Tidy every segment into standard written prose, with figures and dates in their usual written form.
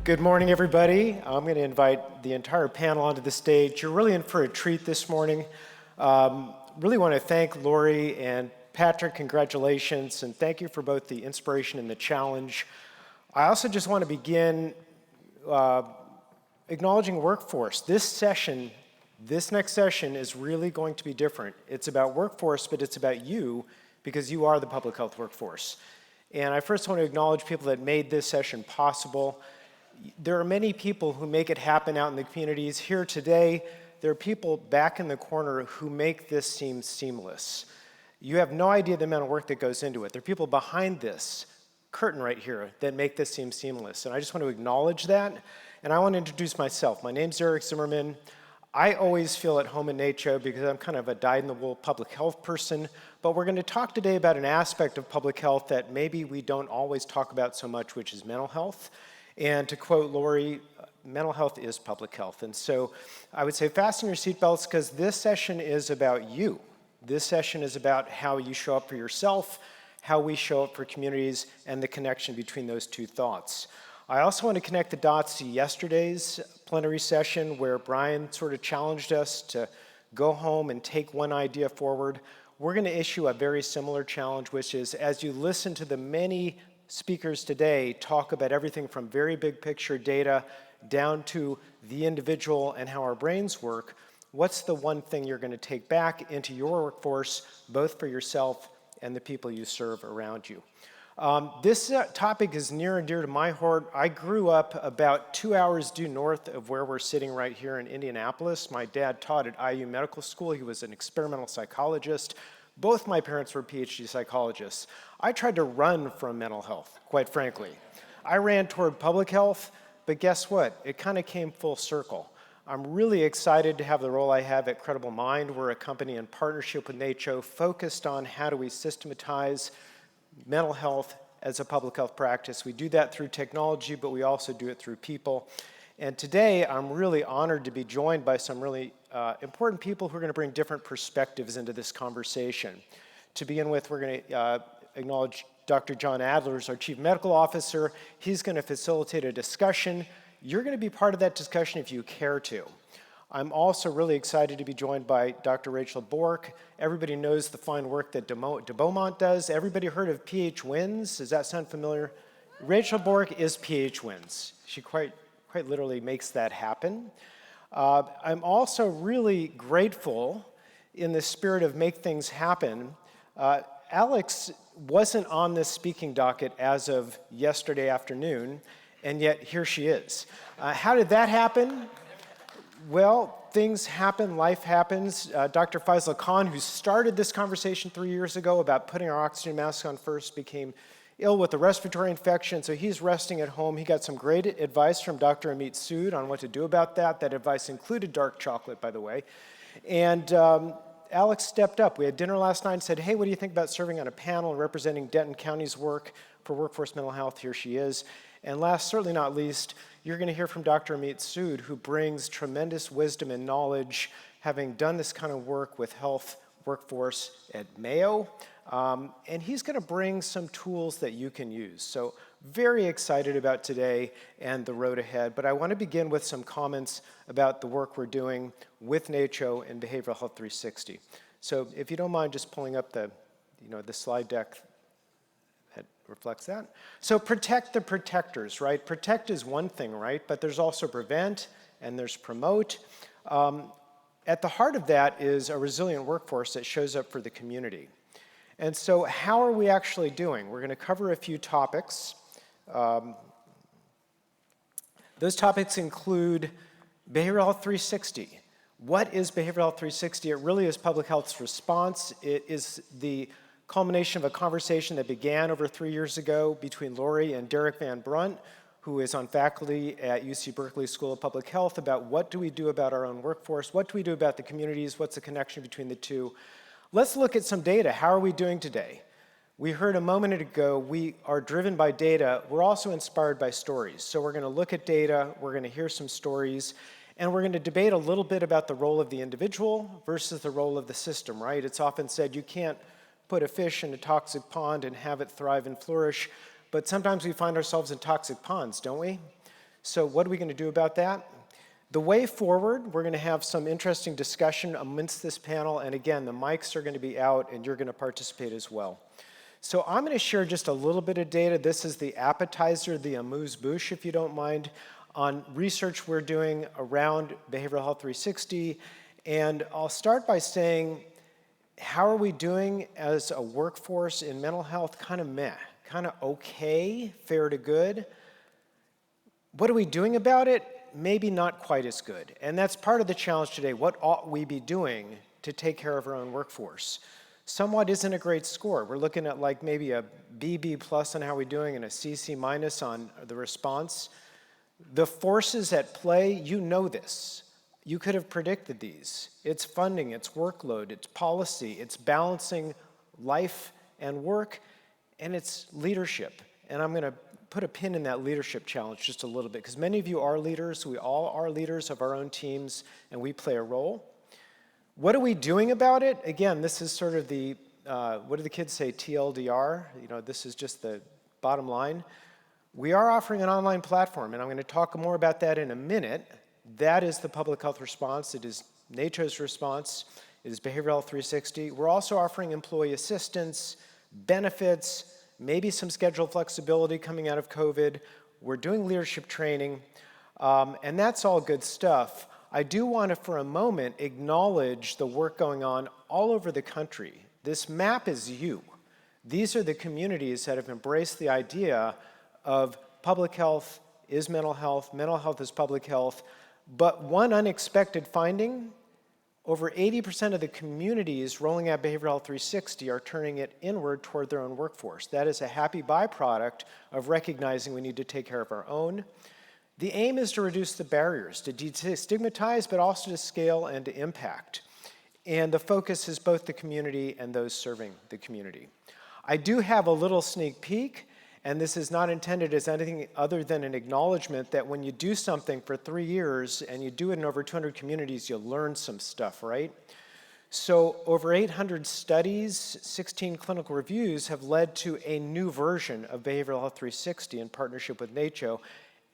Good morning, everybody. I'm going to invite the entire panel onto the stage. You're really in for a treat this morning. Really want to thank Lori and Patrick. Congratulations, and thank you for both the inspiration and the challenge. I also just want to begin acknowledging workforce. This next session is really going to be different. It's about workforce, but it's about you because you are the public health workforce. And I first want to acknowledge people that made this session possible. There are many people who make it happen out in the communities. Here today, there are people back in the corner who make this seem seamless. You have no idea the amount of work that goes into it. There are people behind this curtain right here that make this seem seamless. And I just want to acknowledge that. And I want to introduce myself. My name's Eric Zimmerman. I always feel at home in NACCHO because I'm kind of a dyed-in-the-wool public health person. But we're going to talk today about an aspect of public health that maybe we don't always talk about so much, which is mental health. And to quote Lori, mental health is public health. And so I would say fasten your seatbelts because this session is about you. This session is about how you show up for yourself, how we show up for communities, and the connection between those two thoughts. I also want to connect the dots to yesterday's plenary session where Brian sort of challenged us to go home and take one idea forward. We're going to issue a very similar challenge, which is as you listen to the many speakers today talk about everything from very big picture data down to the individual and how our brains work, what's the one thing you're going to take back into your workforce, both for yourself and the people you serve around you? This topic is near and dear to my heart. I grew up about 2 hours due north of where we're sitting right here in Indianapolis. My dad taught at IU Medical School. He was an experimental psychologist. Both my parents were PhD psychologists. I tried to run from mental health, quite frankly. I ran toward public health, but guess what? It kind of came full circle. I'm really excited to have the role I have at Credible Mind. We're a company in partnership with NACCHO focused on how do we systematize mental health as a public health practice. We do that through technology, but we also do it through people. And today, I'm really honored to be joined by some really important people who are going to bring different perspectives into this conversation. To begin with, we're going to acknowledge Dr. John Adler as our Chief Medical Officer. He's going to facilitate a discussion. You're going to be part of that discussion if you care to. I'm also really excited to be joined by Dr. Rachel Bork. Everybody knows the fine work that de Beaumont does. Everybody heard of PH Wins? Does that sound familiar? Rachel Bork is PH Wins. She quite literally makes that happen. I'm also really grateful in the spirit of make things happen. Alex wasn't on this speaking docket as of yesterday afternoon, and yet here she is. How did that happen? Well, things happen, life happens. Dr. Faisal Khan, who started this conversation 3 years ago about putting our oxygen masks on first, became ill with a respiratory infection, so he's resting at home. He got some great advice from Dr. Amit Sood on what to do about that. That advice included dark chocolate, by the way. And Alex stepped up. We had dinner last night and said, hey, what do you think about serving on a panel representing Denton County's work for workforce mental health? Here she is. And last, certainly not least, you're going to hear from Dr. Amit Sood, who brings tremendous wisdom and knowledge, having done this kind of work with health workforce at Mayo. And he's going to bring some tools that you can use. So very excited about today and the road ahead. But I want to begin with some comments about the work we're doing with NACCHO and Behavioral Health 360. So if you don't mind just pulling up the slide deck that reflects that. So protect the protectors, right? Protect is one thing, right? But there's also prevent and there's promote. At the heart of that is a resilient workforce that shows up for the community. And so how are we actually doing? We're going to cover a few topics. Those topics include Behavioral Health 360. What is Behavioral Health 360? It really is public health's response. It is the culmination of a conversation that began over 3 years ago between Lori and Derek Van Brunt, who is on faculty at UC Berkeley School of Public Health, about what do we do about our own workforce, what do we do about the communities, what's the connection between the two. Let's look at some data. How are we doing today? We heard a moment ago, we are driven by data. We're also inspired by stories. So we're going to look at data, we're going to hear some stories, and we're going to debate a little bit about the role of the individual versus the role of the system, right? It's often said you can't put a fish in a toxic pond and have it thrive and flourish, but sometimes we find ourselves in toxic ponds, don't we? So what are we going to do about that? The way forward, we're going to have some interesting discussion amidst this panel, and again, the mics are going to be out and you're going to participate as well. So I'm going to share just a little bit of data. This is the appetizer, the amuse-bouche, if you don't mind, on research we're doing around Behavioral Health 360. And I'll start by saying, how are we doing as a workforce in mental health? Kind of meh, kind of okay, fair to good. What are we doing about it? Maybe not quite as good. And that's part of the challenge today. What ought we be doing to take care of our own workforce? Somewhat isn't a great score. We're looking at like maybe a BB plus on how we're doing and a CC minus on the response. The forces at play, you know this. You could have predicted these. It's funding, it's workload, it's policy, it's balancing life and work, and it's leadership. And I'm going to put a pin in that leadership challenge just a little bit, because many of you are leaders. We all are leaders of our own teams, and we play a role. What are we doing about it? Again, this is sort of the, what do the kids say, TLDR? You know, this is just the bottom line. We are offering an online platform, and I'm going to talk more about that in a minute. That is the public health response. It is NACHO's response. It is Behavioral Health 360. We're also offering employee assistance, benefits, maybe some schedule flexibility coming out of COVID. We're doing leadership training, and that's all good stuff. I do want to, for a moment, acknowledge the work going on all over the country. This map is you. These are the communities that have embraced the idea of public health is mental health is public health. But one unexpected finding, over 80% of the communities rolling out Behavioral Health 360 are turning it inward toward their own workforce. That is a happy byproduct of recognizing we need to take care of our own. The aim is to reduce the barriers, to destigmatize, but also to scale and to impact. And the focus is both the community and those serving the community. I do have a little sneak peek, and this is not intended as anything other than an acknowledgement that when you do something for 3 years and you do it in over 200 communities, you'll learn some stuff, right? So over 800 studies, 16 clinical reviews have led to a new version of Behavioral Health 360 in partnership with NACHO.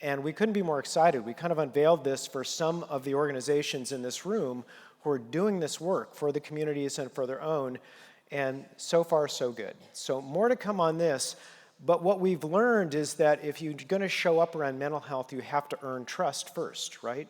And we couldn't be more excited. We kind of unveiled this for some of the organizations in this room who are doing this work for the communities and for their own. And so far, so good. So more to come on this. But what we've learned is that if you're going to show up around mental health, you have to earn trust first, right?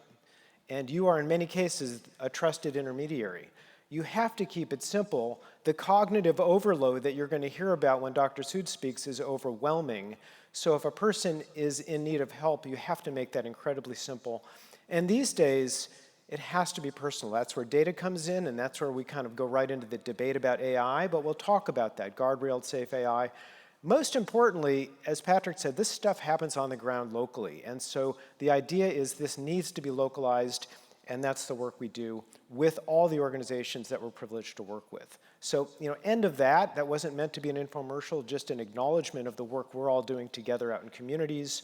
And you are, in many cases, a trusted intermediary. You have to keep it simple. The cognitive overload that you're going to hear about when Dr. Sood speaks is overwhelming. So if a person is in need of help, you have to make that incredibly simple. And these days, it has to be personal. That's where data comes in, and that's where we kind of go right into the debate about AI, but we'll talk about that, guardrailed safe AI. Most importantly, as Patrick said, this stuff happens on the ground locally. And so the idea is this needs to be localized, and that's the work we do with all the organizations that we're privileged to work with. So, end of that. That wasn't meant to be an infomercial, just an acknowledgement of the work we're all doing together out in communities.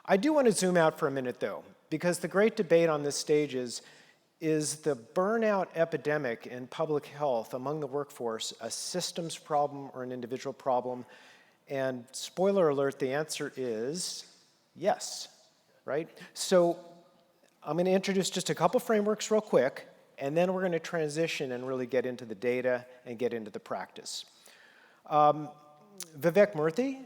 I do want to zoom out for a minute, though, because the great debate on this stage is the burnout epidemic in public health among the workforce a systems problem or an individual problem? And spoiler alert, the answer is yes, right? So I'm going to introduce just a couple frameworks real quick, and then we're going to transition and really get into the data and get into the practice. Vivek Murthy,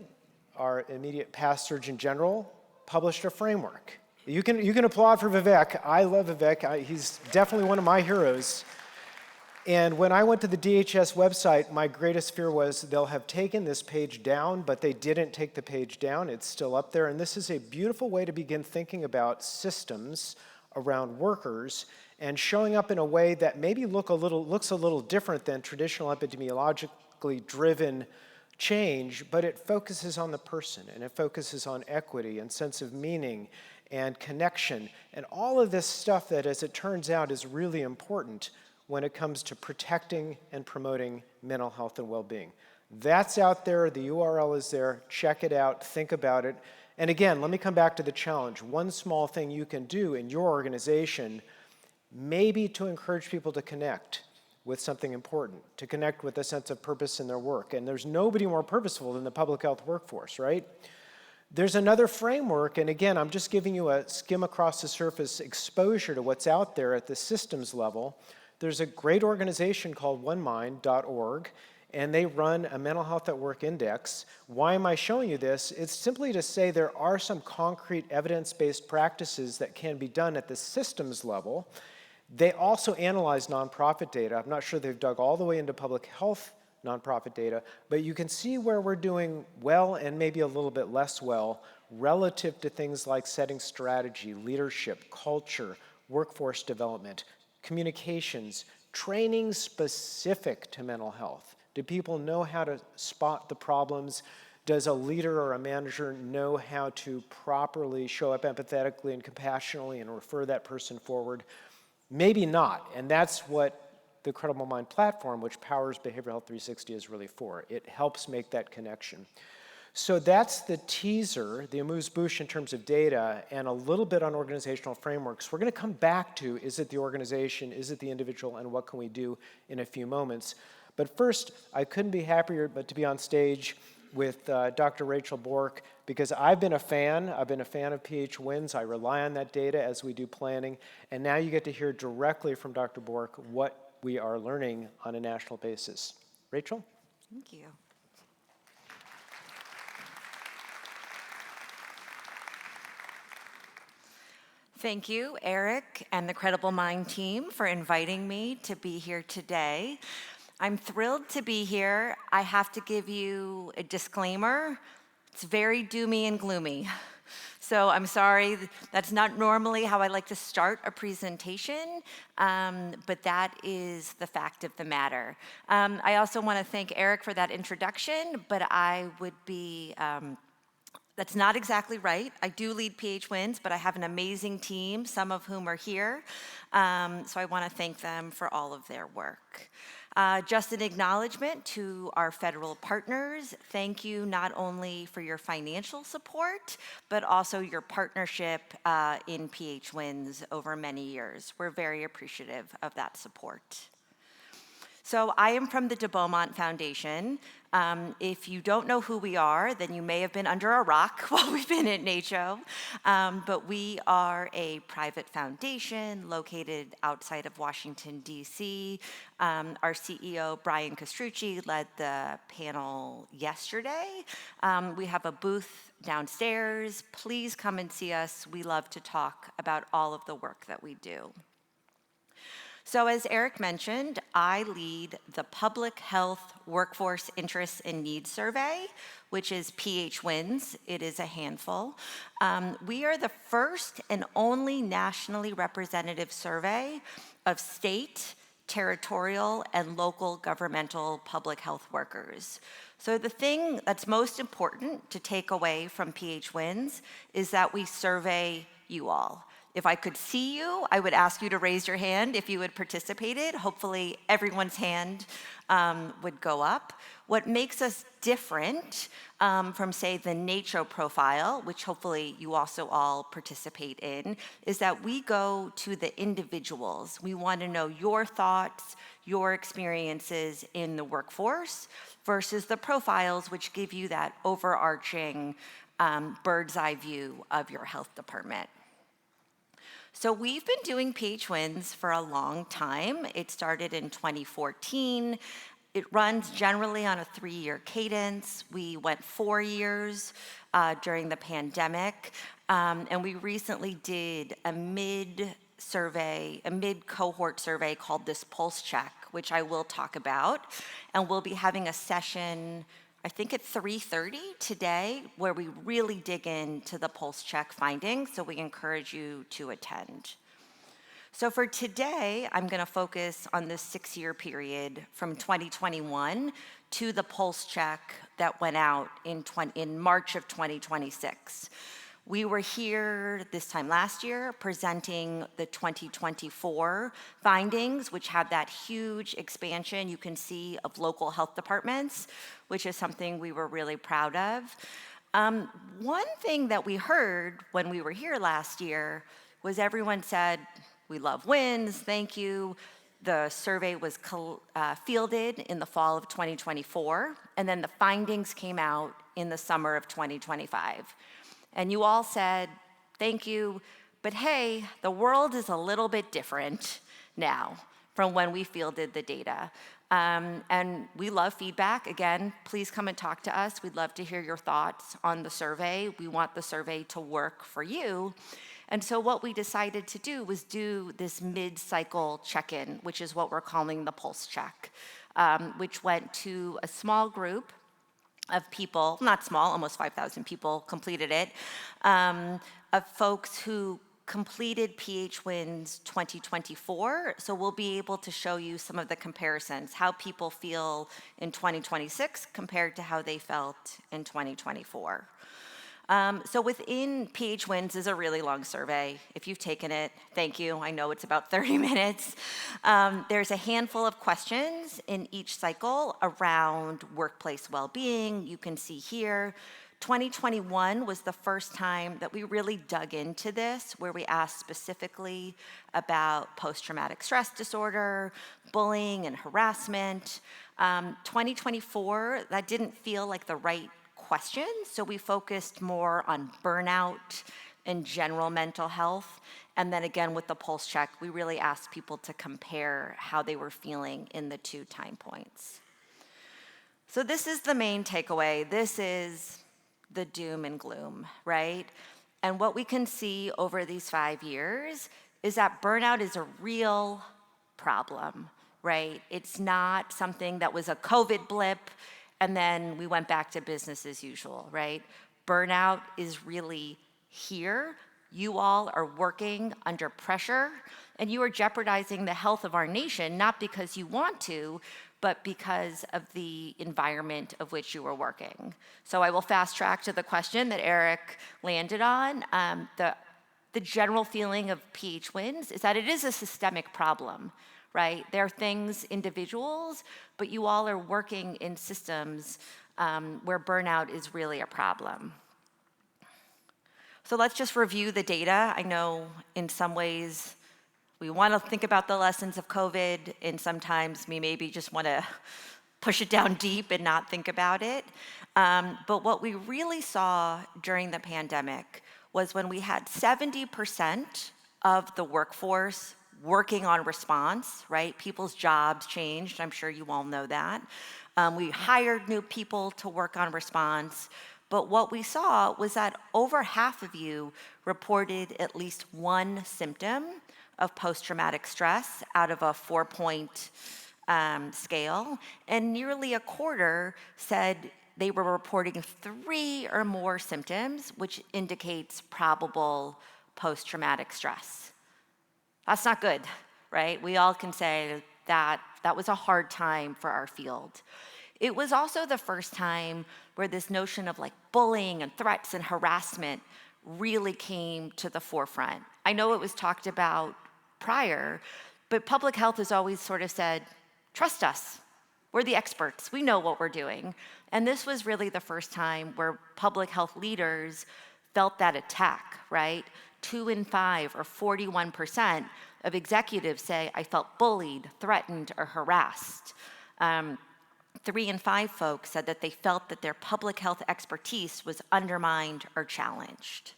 our immediate past Surgeon General, published a framework. You can applaud for Vivek. I love Vivek. He's definitely one of my heroes. And when I went to the DHS website, my greatest fear was they'll have taken this page down, but they didn't take the page down. It's still up there. And this is a beautiful way to begin thinking about systems around workers and showing up in a way that maybe looks a little different than traditional epidemiologically driven change, but it focuses on the person, and it focuses on equity and sense of meaning and connection, and all of this stuff that, as it turns out, is really important when it comes to protecting and promoting mental health and well-being. That's out there. The URL is there. Check it out. Think about it. And again, let me come back to the challenge. One small thing you can do in your organization, maybe to encourage people to connect with something important, to connect with a sense of purpose in their work. And there's nobody more purposeful than the public health workforce, right? There's another framework, and again, I'm just giving you a skim across the surface exposure to what's out there at the systems level. There's a great organization called onemind.org, and they run a mental health at work index. Why am I showing you this? It's simply to say there are some concrete evidence-based practices that can be done at the systems level. They also analyze nonprofit data. I'm not sure they've dug all the way into public health nonprofit data, but you can see where we're doing well and maybe a little bit less well relative to things like setting strategy, leadership, culture, workforce development, communications, training specific to mental health. Do people know how to spot the problems? Does a leader or a manager know how to properly show up empathetically and compassionately and refer that person forward? Maybe not, and that's what the Credible Mind platform, which powers Behavioral Health 360, is really for. It helps make that connection. So that's the teaser, the amuse-bouche in terms of data, and a little bit on organizational frameworks. We're going to come back to, is it the organization, is it the individual, and what can we do in a few moments. But first, I couldn't be happier but to be on stage with Dr. Rachel Bork, because I've been a fan of PH Wins. I rely on that data as we do planning, and now you get to hear directly from Dr. Bork what we are learning on a national basis. Rachel? Thank you. Thank you, Eric and the Credible Mind team, for inviting me to be here today. I'm thrilled to be here. I have to give you a disclaimer. It's very doomy and gloomy. So I'm sorry, that's not normally how I like to start a presentation, but that is the fact of the matter. I also want to thank Eric for that introduction, but I would be, that's not exactly right. I do lead PH Wins, but I have an amazing team, some of whom are here. So I want to thank them for all of their work. Just an acknowledgement to our federal partners. Thank you not only for your financial support, but also your partnership in PH Wins over many years. We're very appreciative of that support. So I am from the de Beaumont Foundation. If you don't know who we are, then you may have been under a rock while we've been at NACCHO. But we are a private foundation located outside of Washington, D.C. Our CEO, Brian Castrucci, led the panel yesterday. We have a booth downstairs. Please come and see us. We love to talk about all of the work that we do. So as Eric mentioned, I lead the Public Health Workforce Interests and Needs Survey, which is PH Wins. It is a handful. We are the first and only nationally representative survey of state, territorial, and local governmental public health workers. So the thing that's most important to take away from PH Wins is that we survey you all. If I could see you, I would ask you to raise your hand if you had participated. Hopefully everyone's hand would go up. What makes us different from, say, the NACCHO profile, which hopefully you also all participate in, is that we go to the individuals. We want to know your thoughts, your experiences in the workforce versus the profiles, which give you that overarching bird's eye view of your health department. So we've been doing PH Wins for a long time. It started in 2014. It runs generally on a 3-year cadence. We went 4 years during the pandemic, and we recently did a mid-cohort survey called this Pulse Check, which I will talk about, and we'll be having a session, I think at 3:30 today, where we really dig into the Pulse Check findings, so we encourage you to attend. So for today, I'm going to focus on this 6-year period from 2021 to the Pulse Check that went out in March of 2026. We were here this time last year presenting the 2024 findings, which had that huge expansion you can see of local health departments, which is something we were really proud of. One thing that we heard when we were here last year was everyone said, "We love wins, thank you." The survey was fielded in the fall of 2024, and then the findings came out in the summer of 2025. And you all said, thank you, but hey, the world is a little bit different now from when we fielded the data. And we love feedback. Again, please come and talk to us. We'd love to hear your thoughts on the survey. We want the survey to work for you. And so what we decided to do was do this mid-cycle check-in, which is what we're calling the pulse check, which went to a small group of people, not small, almost 5,000 people completed it, of folks who completed PHWINS 2024. So we'll be able to show you some of the comparisons, how people feel in 2026 compared to how they felt in 2024. So within PHWINS is a really long survey. If you've taken it, thank you. I know it's about 30 minutes. There's a handful of questions in each cycle around workplace well-being. You can see here, 2021 was the first time that we really dug into this, where we asked specifically about post-traumatic stress disorder, bullying and harassment. 2024, that didn't feel like the right questions, so we focused more on burnout and general mental health. And then again, with the pulse check, we really asked people to compare how they were feeling in the 2 time points. So this is the main takeaway. This is the doom and gloom, right? And what we can see over these 5 years is that burnout is a real problem, right? It's not something that was a COVID blip and then we went back to business as usual, right? Burnout is really here. You all are working under pressure, and you are jeopardizing the health of our nation, not because you want to, but because of the environment of which you are working. So I will fast track to the question that Eric landed on. The general feeling of PHWINS is that it is a systemic problem, right? There are things, individuals, but you all are working in systems where burnout is really a problem. So let's just review the data. I know in some ways we want to think about the lessons of COVID, and sometimes we maybe just want to push it down deep and not think about it. But what we really saw during the pandemic was when we had 70% of the workforce working on response, right? People's jobs changed. I'm sure you all know that. We hired new people to work on response. But what we saw was that over half of you reported at least one symptom of post-traumatic stress out of a 4-point scale. And nearly a quarter said they were reporting 3 or more symptoms, which indicates probable post-traumatic stress. That's not good, right? We all can say that that was a hard time for our field. It was also the first time where this notion of like bullying and threats and harassment really came to the forefront. I know it was talked about prior, but public health has always sort of said, trust us. We're the experts. We know what we're doing. And this was really the first time where public health leaders felt that attack, right? 2 in 5 or 41% of executives say, I felt bullied, threatened, or harassed. 3 in 5 folks said that they felt that their public health expertise was undermined or challenged.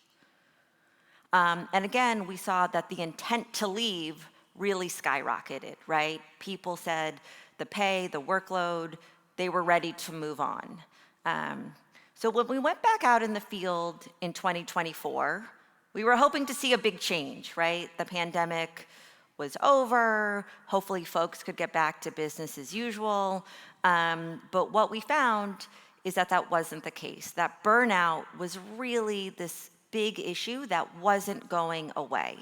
And again, we saw that the intent to leave really skyrocketed, right? People said the pay, the workload, they were ready to move on. So when we went back out in the field in 2024, we were hoping to see a big change, right? The pandemic was over. Hopefully folks could get back to business as usual. But what we found is that that wasn't the case. That burnout was really this big issue that wasn't going away.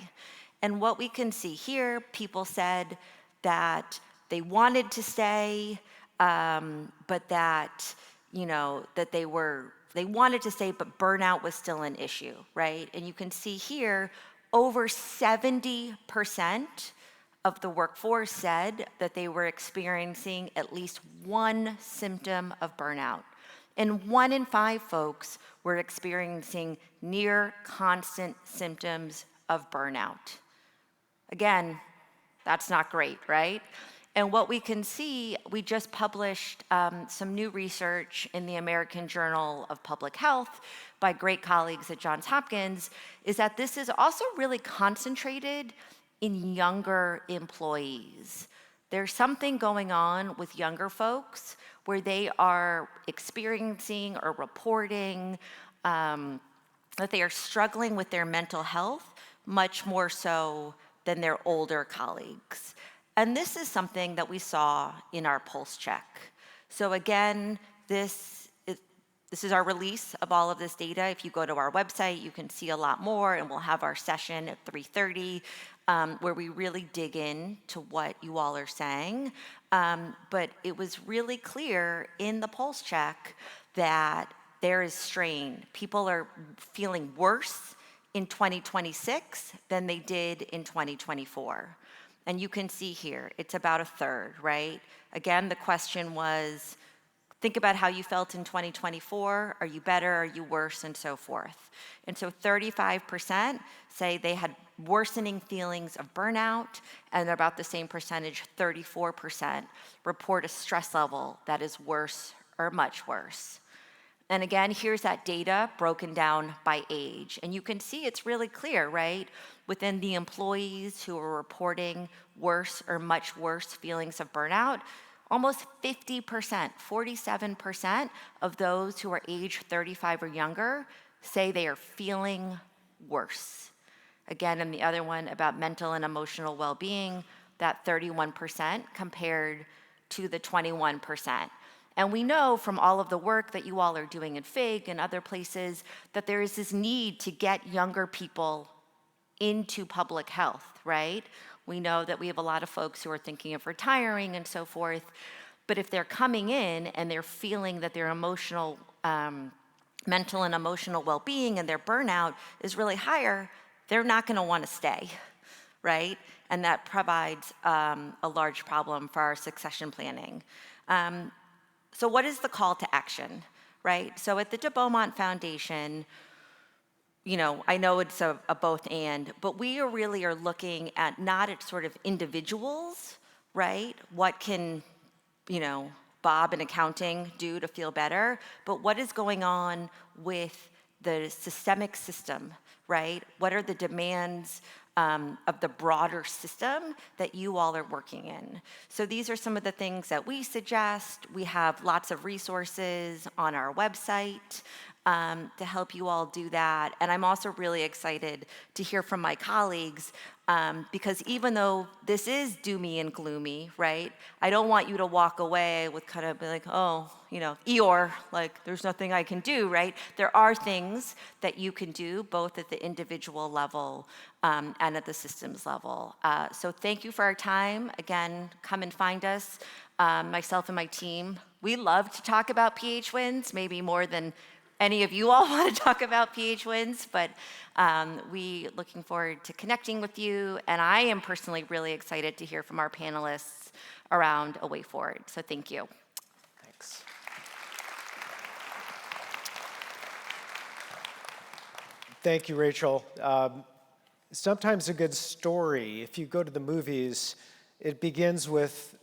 And what we can see here, people said that they wanted to stay, but that, that they wanted to stay, but burnout was still an issue, right? And you can see here, over 70% of the workforce said that they were experiencing at least one symptom of burnout. And 1 in 5 folks were experiencing near constant symptoms of burnout. Again, that's not great, right? And what we can see, we just published some new research in the American Journal of Public Health by great colleagues at Johns Hopkins, is that this is also really concentrated in younger employees. There's something going on with younger folks where they are experiencing or reporting that they are struggling with their mental health much more so than their older colleagues. And this is something that we saw in our pulse check. So again, this is our release of all of this data. If you go to our website, you can see a lot more, and we'll have our session at 3:30 where we really dig in to what you all are saying. But it was really clear in the pulse check that there is strain. People are feeling worse in 2026 than they did in 2024. And you can see here, it's about a third, right? Again, the question was, think about how you felt in 2024. Are you better? Are you worse? And so forth. And so 35% say they had worsening feelings of burnout, and about the same percentage, 34%, report a stress level that is worse or much worse. And again, here's that data broken down by age. And you can see it's really clear, right? Within the employees who are reporting worse or much worse feelings of burnout, almost 50%, 47% of those who are age 35 or younger say they are feeling worse. Again, and the other one about mental and emotional well-being, that 31% compared to the 21%. And we know from all of the work that you all are doing in FIG and other places that there is this need to get younger people into public health, right? We know that we have a lot of folks who are thinking of retiring and so forth, but if they're coming in and they're feeling that their emotional, mental and emotional well-being and their burnout is really higher, they're not gonna wanna stay, right? And that provides a large problem for our succession planning. So what is the call to action, right? So at the de Beaumont Foundation, I know it's a both and, but we really are looking at not at sort of individuals, right? What can, Bob in accounting do to feel better, but what is going on with the systemic system, right? What are the demands of the broader system that you all are working in? So these are some of the things that we suggest. We have lots of resources on our website to help you all do that. And I'm also really excited to hear from my colleagues because even though this is doomy and gloomy, right? I don't want you to walk away with kind of like, oh, Eeyore, like there's nothing I can do, right? There are things that you can do both at the individual level and at the systems level. So thank you for our time. Again, come and find us. Myself and my team, we love to talk about PH wins, maybe more than any of you all want to talk about PH wins, but we looking forward to connecting with you. And I am personally really excited to hear from our panelists around a way forward. So thank you. Thanks. Thank you, Rachel. Sometimes a good story, if you go to the movies, it begins with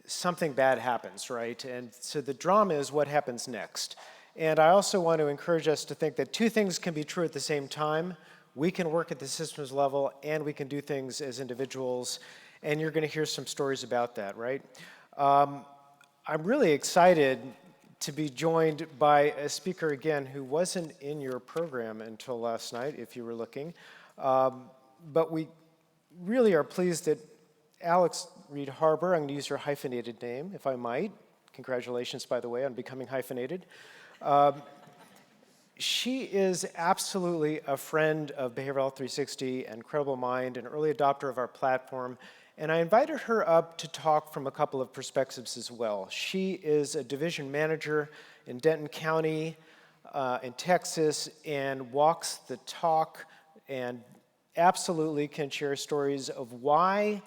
something bad happens, right? And so the drama is what happens next. And I also want to encourage us to think that two things can be true at the same time. We can work at the systems level and we can do things as individuals. And you're going to hear some stories about that, right? I'm really excited to be joined by a speaker again who wasn't in your program until last night, if you were looking. But we really are pleased that Alex Reed Harbor, I'm going to use your hyphenated name, if I might. Congratulations, by the way, on becoming hyphenated. She is absolutely a friend of Behavioral Health 360 and Credible Mind, an early adopter of our platform, and I invited her up to talk from a couple of perspectives as well. She is a division manager in Denton County in Texas and walks the talk and absolutely can share stories of why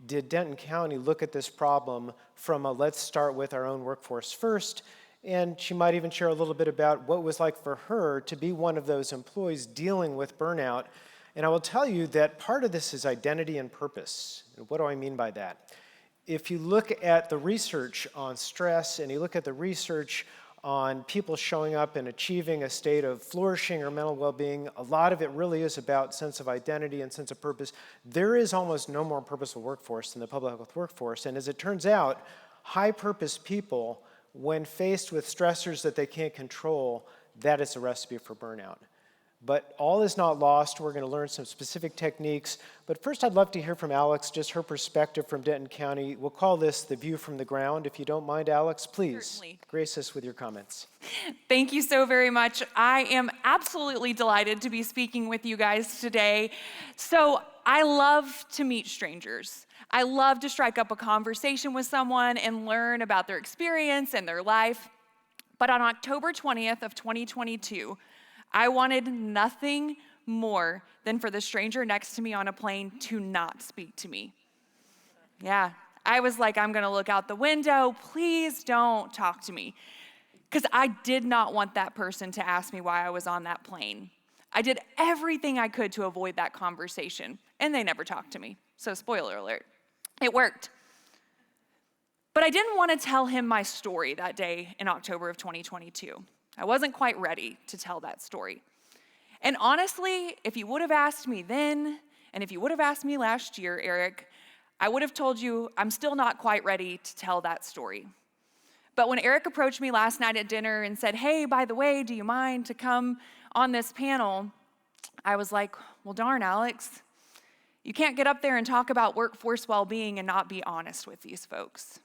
did Denton County look at this problem from a let's start with our own workforce first. And she might even share a little bit about what it was like for her to be one of those employees dealing with burnout. And I will tell you that part of this is identity and purpose. And what do I mean by that? if you look at the research on stress and you look at the research on people showing up and achieving a state of flourishing or mental well-being, a lot of it really is about sense of identity and sense of purpose. There is almost no more purposeful workforce than the public health workforce. And as it turns out, high-purpose people, when faced with stressors that they can't control, that is a recipe for burnout. But all is not lost. We're going to learn some specific techniques. But first, I'd love to hear from Alex, just her perspective from Denton County. We'll call this the view from the ground. If you don't mind, Alex, please Certainly. grace us with your comments. Thank you so very much. I am absolutely delighted to be speaking with you guys today. So I love to meet strangers. I love to strike up a conversation with someone and learn about their experience and their life. But on October 20th of 2022, I wanted nothing more than for the stranger next to me on a plane to not speak to me. Yeah, I was like, I'm gonna look out the window, please don't talk to me. Because I did not want that person to ask me why I was on that plane. I did everything I could to avoid that conversation, and they never talked to me. So spoiler alert, it worked. But I didn't want to tell him my story that day in October of 2022. I wasn't quite ready to tell that story. And honestly, if you would have asked me then, and if you would have asked me last year, Eric, I would have told you I'm still not quite ready to tell that story. But when Eric approached me last night at dinner and said, hey, by the way, do you mind to come on this panel? I was like, well, darn, Alex, you can't get up there and talk about workforce well-being and not be honest with these folks.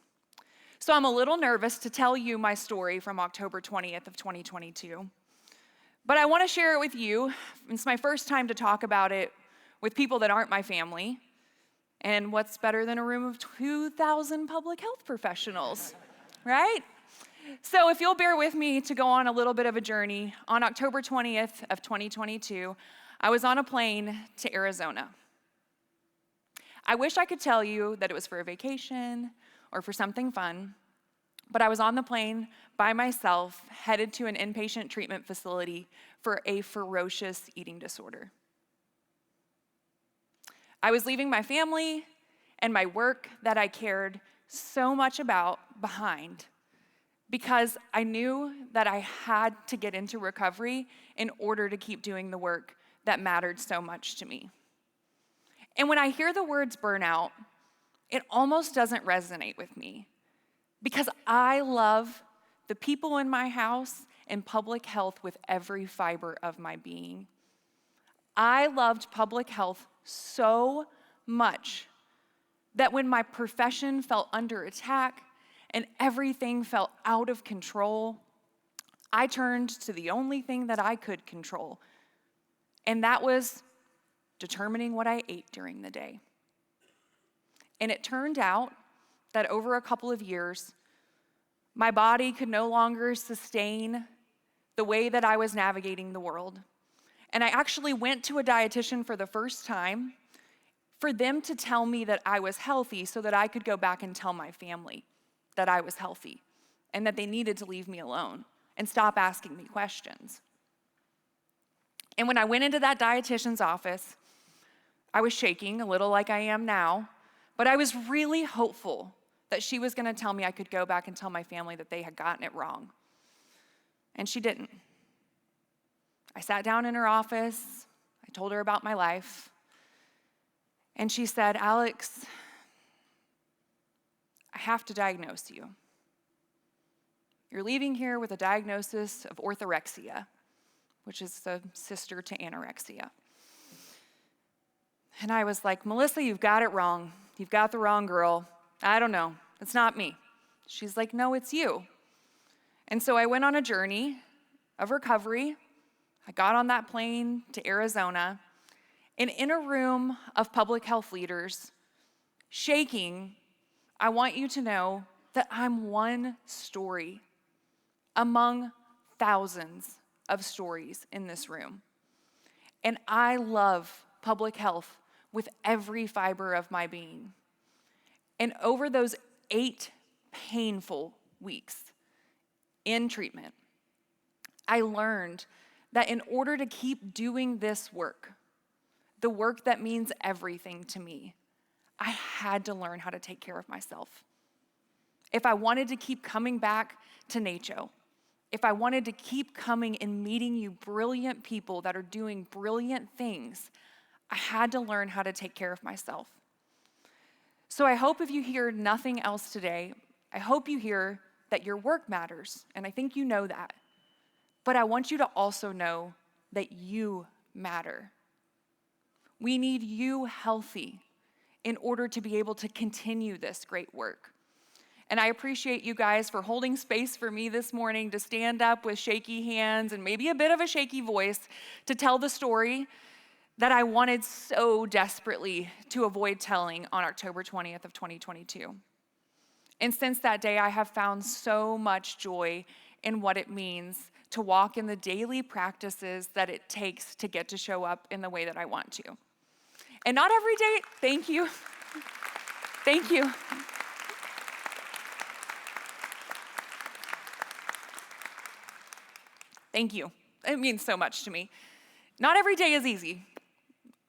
So I'm a little nervous to tell you my story from October 20th of 2022. But I want to share it with you. It's my first time to talk about it with people that aren't my family. And what's better than a room of 2,000 public health professionals, right? So if you'll bear with me to go on a little bit of a journey, on October 20th of 2022, I was on a plane to Arizona. I wish I could tell you that it was for a vacation or for something fun, but I was on the plane by myself, headed to an inpatient treatment facility for a ferocious eating disorder. I was leaving my family and my work that I cared so much about behind because I knew that I had to get into recovery in order to keep doing the work that mattered so much to me. And when I hear the words burnout, it almost doesn't resonate with me because I love the people in my house and public health with every fiber of my being. I loved public health so much that when my profession felt under attack and everything felt out of control, I turned to the only thing that I could control, and that was determining what I ate during the day. And it turned out that over a couple of years, my body could no longer sustain the way that I was navigating the world. And I actually went to a dietitian for the first time for them to tell me that I was healthy so that I could go back and tell my family that I was healthy and that they needed to leave me alone and stop asking me questions. And when I went into that dietitian's office, I was shaking a little like I am now, but I was really hopeful that she was gonna tell me I could go back and tell my family that they had gotten it wrong. And she didn't. I sat down in her office, I told her about my life, and she said, Alex, I have to diagnose you. You're leaving here with a diagnosis of orthorexia, which is the sister to anorexia. And I was like, Melissa, you've got it wrong. You've got the wrong girl. I don't know. It's not me. She's like, no, it's you. And so I went on a journey of recovery. I got on that plane to Arizona, and in a room of public health leaders, shaking, I want you to know that I'm one story among thousands of stories in this room. And I love public health with every fiber of my being. And over those 8 painful weeks in treatment, I learned that in order to keep doing this work, the work that means everything to me, I had to learn how to take care of myself. If I wanted to keep coming back to NACHO, if I wanted to keep coming and meeting you brilliant people that are doing brilliant things, I had to learn how to take care of myself. So I hope if you hear nothing else today, I hope you hear that your work matters, and I think you know that. But I want you to also know that you matter. We need you healthy in order to be able to continue this great work. And I appreciate you guys for holding space for me this morning to stand up with shaky hands and maybe a bit of a shaky voice to tell the story that I wanted so desperately to avoid telling on October 20th of 2022. And since that day, I have found so much joy in what it means to walk in the daily practices that it takes to get to show up in the way that I want to. And not every day, thank you. Thank you. Thank you. It means so much to me. Not every day is easy.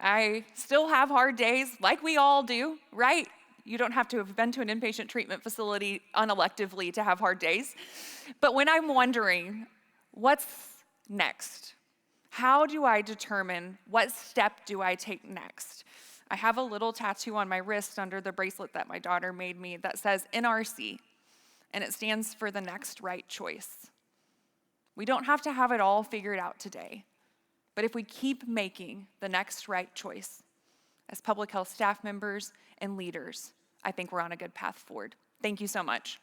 I still have hard days, like we all do, right? You don't have to have been to an inpatient treatment facility unelectively to have hard days. But when I'm wondering, what's next? How do I determine what step do I take next? I have a little tattoo on my wrist under the bracelet that my daughter made me that says NRC, and it stands for the next right choice. We don't have to have it all figured out today, but if we keep making the next right choice as public health staff members and leaders, I think we're on a good path forward. Thank you so much.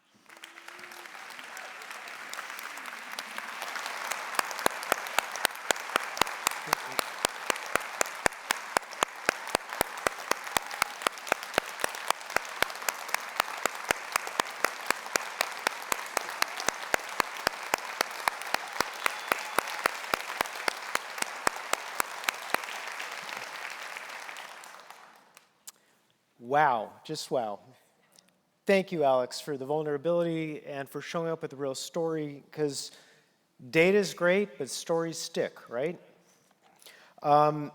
Wow, just wow. Thank you, Alex, for the vulnerability and for showing up with a real story, because data is great, but stories stick, right? And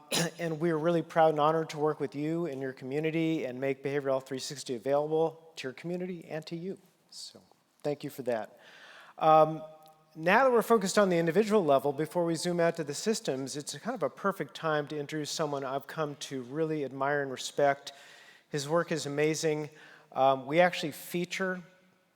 we're really proud and honored to work with you and your community and make Behavioral Health 360 available to your community and to you. So thank you for that. Now that we're focused on the individual level, before we zoom out to the systems, it's kind of a perfect time to introduce someone I've come to really admire and respect. His work is amazing. We actually feature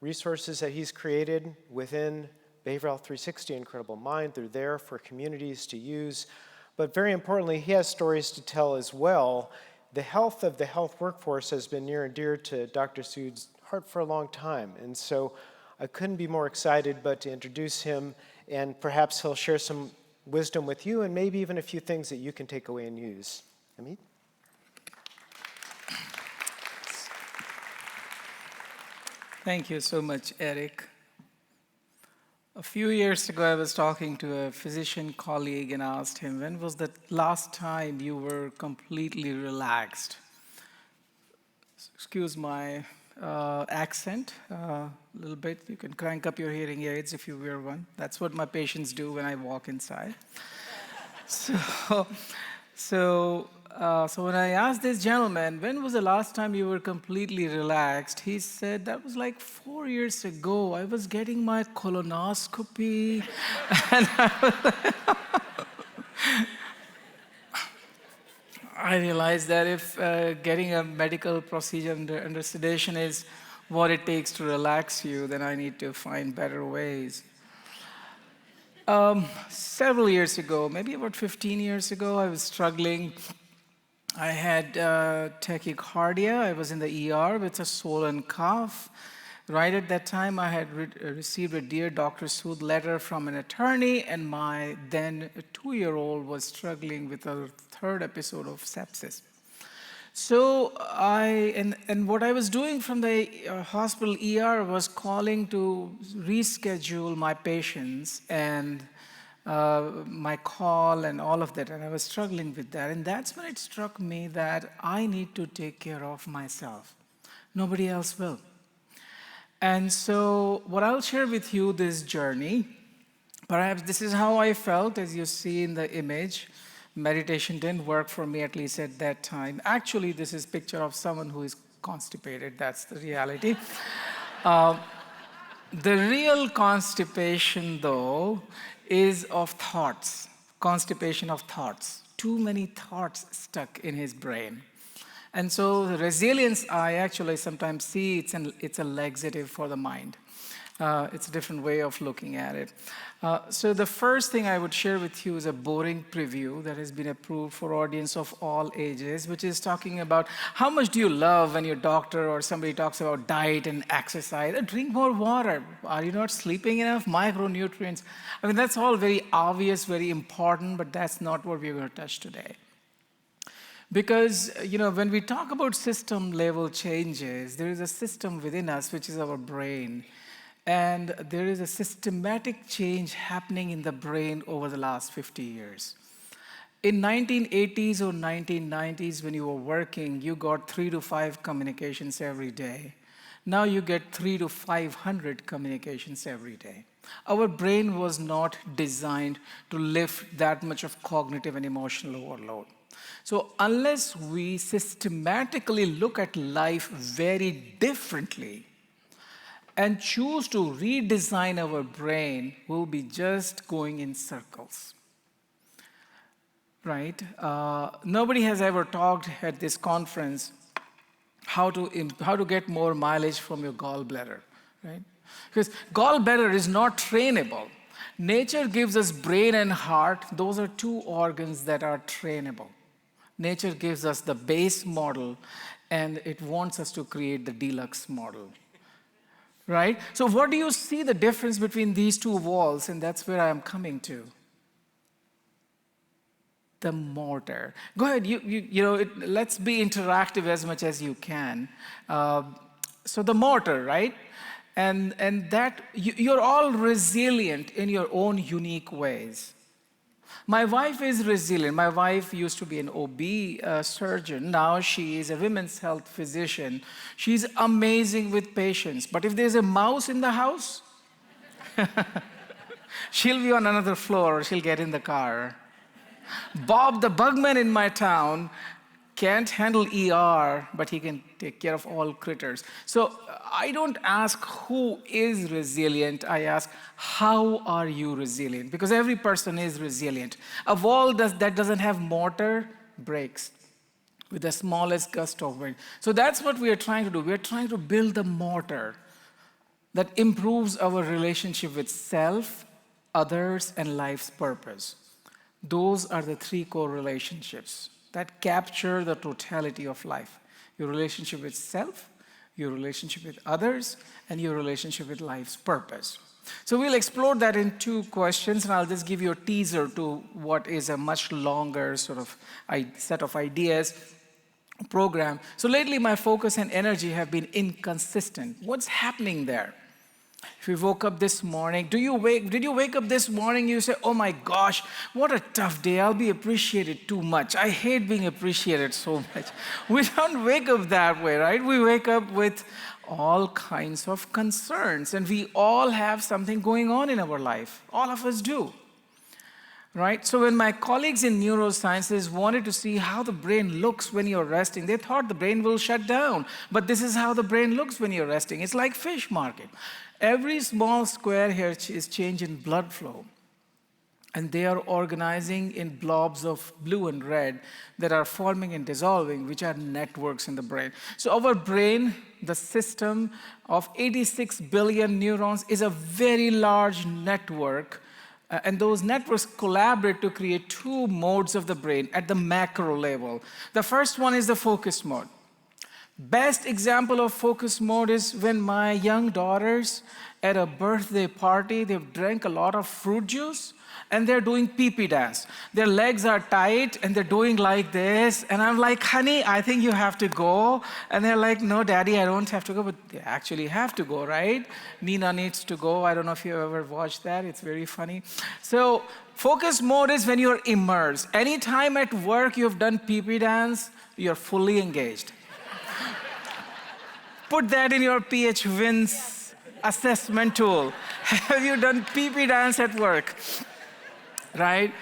resources that he's created within Behavioral Health 360 and Credible Mind. They're there for communities to use. But very importantly, he has stories to tell as well. The health of the health workforce has been near and dear to Dr. Sood's heart for a long time. And so I couldn't be more excited but to introduce him, and perhaps he'll share some wisdom with you and maybe even a few things that you can take away and use. Amit? Thank you so much, Eric. A few years ago, I was talking to a physician colleague and asked him, when was the last time you were completely relaxed? Excuse my accent a little bit. You can crank up your hearing aids if you wear one. That's what my patients do when I walk inside. So when I asked this gentleman, when was the last time you were completely relaxed? He said, that was like 4 years ago. I was getting my colonoscopy. And I realized that if getting a medical procedure under sedation is what it takes to relax you, then I need to find better ways. Several years ago, maybe about 15 years ago, I was struggling. I had tachycardia. I was in the ER with a swollen cough. Right at that time, I had received a Dear Dr. Sood letter from an attorney, and my then 2-year-old was struggling with a 3rd episode of sepsis. So what I was doing from the hospital ER was calling to reschedule my patients and my call and all of that, and I was struggling with that. And that's when it struck me that I need to take care of myself. Nobody else will. And so what I'll share with you this journey, perhaps this is how I felt, as you see in the image. Meditation didn't work for me, at least at that time. Actually, this is a picture of someone who is constipated. That's the reality. The real constipation, though, is of thoughts. Constipation of thoughts. Too many thoughts stuck in his brain. And so the resilience, I actually sometimes see it's a laxative for the mind. It's a different way of looking at it. So the first thing I would share with you is a boring preview that has been approved for audience of all ages, which is talking about how much do you love when your doctor or somebody talks about diet and exercise. Drink more water. Are you not sleeping enough? Micronutrients. I mean, that's all very obvious, very important, but that's not what we're going to touch today. Because, when we talk about system level changes, there is a system within us, which is our brain. And there is a systematic change happening in the brain over the last 50 years. In 1980s or 1990s, when you were working, you got 3 to 5 communications every day. Now you get 3 to 500 communications every day. Our brain was not designed to lift that much of cognitive and emotional overload. So unless we systematically look at life very differently, and choose to redesign our brain, we'll be just going in circles, right? Nobody has ever talked at this conference how to get more mileage from your gallbladder, right? Because gallbladder is not trainable. Nature gives us brain and heart. Those are 2 organs that are trainable. Nature gives us the base model, and it wants us to create the deluxe model. Right? So what do you see the difference between these 2 walls? And that's where I'm coming to. The motor. Go ahead, let's be interactive as much as you can. So the motor, right? And that, you're all resilient in your own unique ways. My wife is resilient. My wife used to be an OB surgeon. Now she is a women's health physician. She's amazing with patients. But if there's a mouse in the house, she'll be on another floor. She'll get in the car. Bob, the bugman in my town, can't handle ER, but he can take care of all critters. So I don't ask who is resilient. I ask, how are you resilient? Because every person is resilient. A wall that doesn't have mortar breaks with the smallest gust of wind. So that's what we are trying to do. We are trying to build the mortar that improves our relationship with self, others, and life's purpose. Those are the 3 core relationships that capture the totality of life. Your relationship with self, your relationship with others, and your relationship with life's purpose. So we'll explore that in 2 questions, and I'll just give you a teaser to what is a much longer sort of set of ideas program. So lately, my focus and energy have been inconsistent. What's happening there? If you woke up this morning, did you wake up this morning, you say, oh my gosh, what a tough day, I'll be appreciated too much. I hate being appreciated so much. We don't wake up that way, right? We wake up with all kinds of concerns, and we all have something going on in our life. All of us do, right? So when my colleagues in neurosciences wanted to see how the brain looks when you're resting, they thought the brain will shut down. But this is how the brain looks when you're resting. It's like fish market. Every small square here is changing blood flow. And they are organizing in blobs of blue and red that are forming and dissolving, which are networks in the brain. So our brain, the system of 86 billion neurons, is a very large network. And those networks collaborate to create 2 modes of the brain at the macro level. The first one is the focus mode. Best example of focus mode is when my young daughters at a birthday party, they've drank a lot of fruit juice and they're doing pee-pee dance. Their legs are tight and they're doing like this. And I'm like, honey, I think you have to go. And they're like, no, daddy, I don't have to go. But they actually have to go, right? Nina needs to go. I don't know if you ever watched that. It's very funny. So focus mode is when you're immersed. Anytime at work you've done pee-pee dance, you're fully engaged. Put that in your PH Wins assessment tool. Have you done pee-pee dance at work? Right?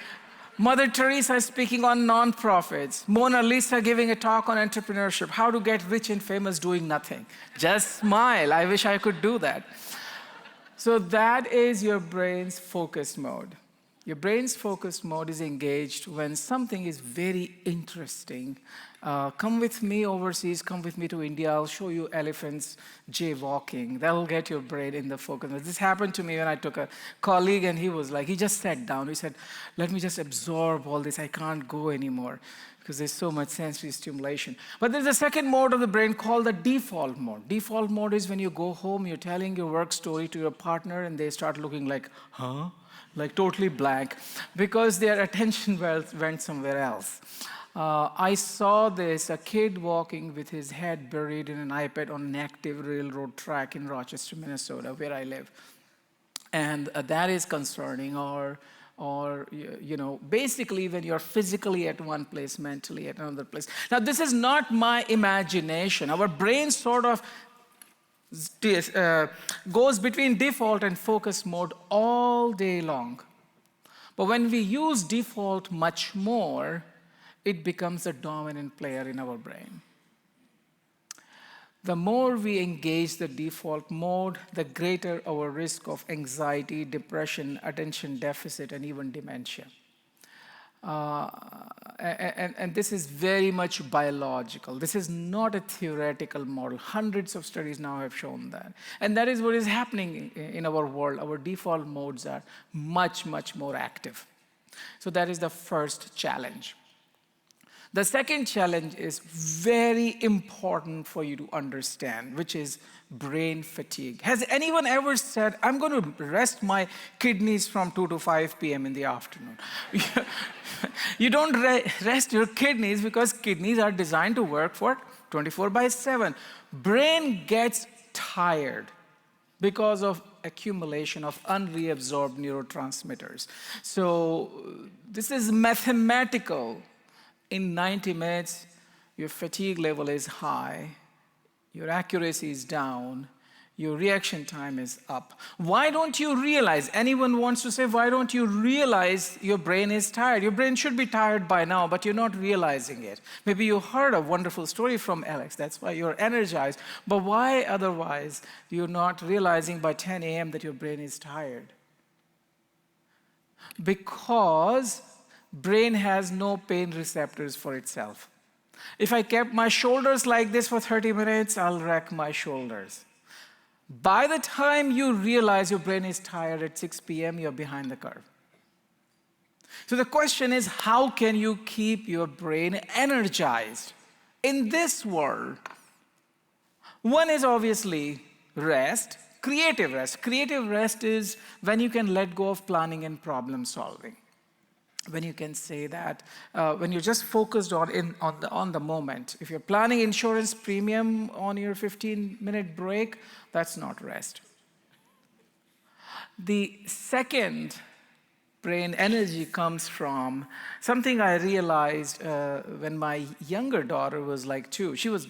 Mother Teresa speaking on nonprofits. Mona Lisa giving a talk on entrepreneurship. How to get rich and famous doing nothing. Just smile. I wish I could do that. So that is your brain's focus mode. Your brain's focus mode is engaged when something is very interesting. Come with me overseas, come with me to India, I'll show you elephants jaywalking. That'll get your brain in the focus. This happened to me when I took a colleague and he was like, he just sat down. He said, let me just absorb all this. I can't go anymore because there's so much sensory stimulation. But there's a second mode of the brain called the default mode. Default mode is when you go home, you're telling your work story to your partner and they start looking like, huh? Like totally blank because their attention went somewhere else. I saw this, a kid walking with his head buried in an iPad on an active railroad track in Rochester, Minnesota, where I live. And that is concerning, or basically when you're physically at one place, mentally at another place. Now, this is not my imagination. Our brain sort of goes between default and focus mode all day long. But when we use default much more, it becomes a dominant player in our brain. The more we engage the default mode, the greater our risk of anxiety, depression, attention deficit, and even dementia. And this is very much biological. This is not a theoretical model. Hundreds of studies now have shown that. And that is what is happening in our world. Our default modes are much, much more active. So that is the first challenge. The second challenge is very important for you to understand, which is brain fatigue. Has anyone ever said, I'm going to rest my kidneys from 2 to 5 p.m. in the afternoon? You don't rest your kidneys because kidneys are designed to work for 24/7. Brain gets tired because of accumulation of unreabsorbed neurotransmitters. So this is mathematical. In 90 minutes, your fatigue level is high, your accuracy is down, your reaction time is up. Why don't you realize, anyone wants to say, why don't you realize your brain is tired? Your brain should be tired by now, but you're not realizing it. Maybe you heard a wonderful story from Alex, that's why you're energized. But why otherwise you're not realizing by 10 a.m. that your brain is tired? Because brain has no pain receptors for itself. If I kept my shoulders like this for 30 minutes, I'll wreck my shoulders. By the time you realize your brain is tired at 6 p.m., you're behind the curve. So the question is, how can you keep your brain energized in this world? One is obviously rest, creative rest. Creative rest is when you can let go of planning and problem solving. When you can say that, when you're just focused on the moment. If you're planning insurance premium on your 15-minute break, that's not rest. The second brain energy comes from something I realized when my younger daughter was like 2. She was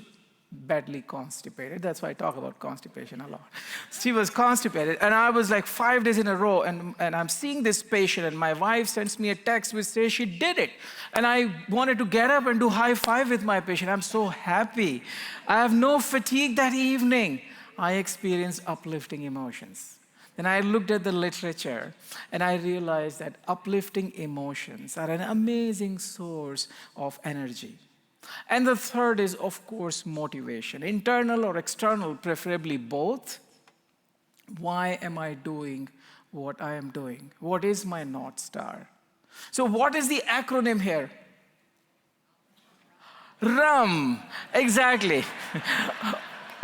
badly constipated. That's why I talk about constipation a lot. She was constipated, and I was like 5 days in a row, and I'm seeing this patient, and my wife sends me a text which says she did it. And I wanted to get up and do high five with my patient. I'm so happy. I have no fatigue that evening. I experienced uplifting emotions. Then I looked at the literature, and I realized that uplifting emotions are an amazing source of energy. And the third is, of course, motivation, internal or external, preferably both. Why am I doing what I am doing? What is my North Star? So what is the acronym here? RUM, exactly.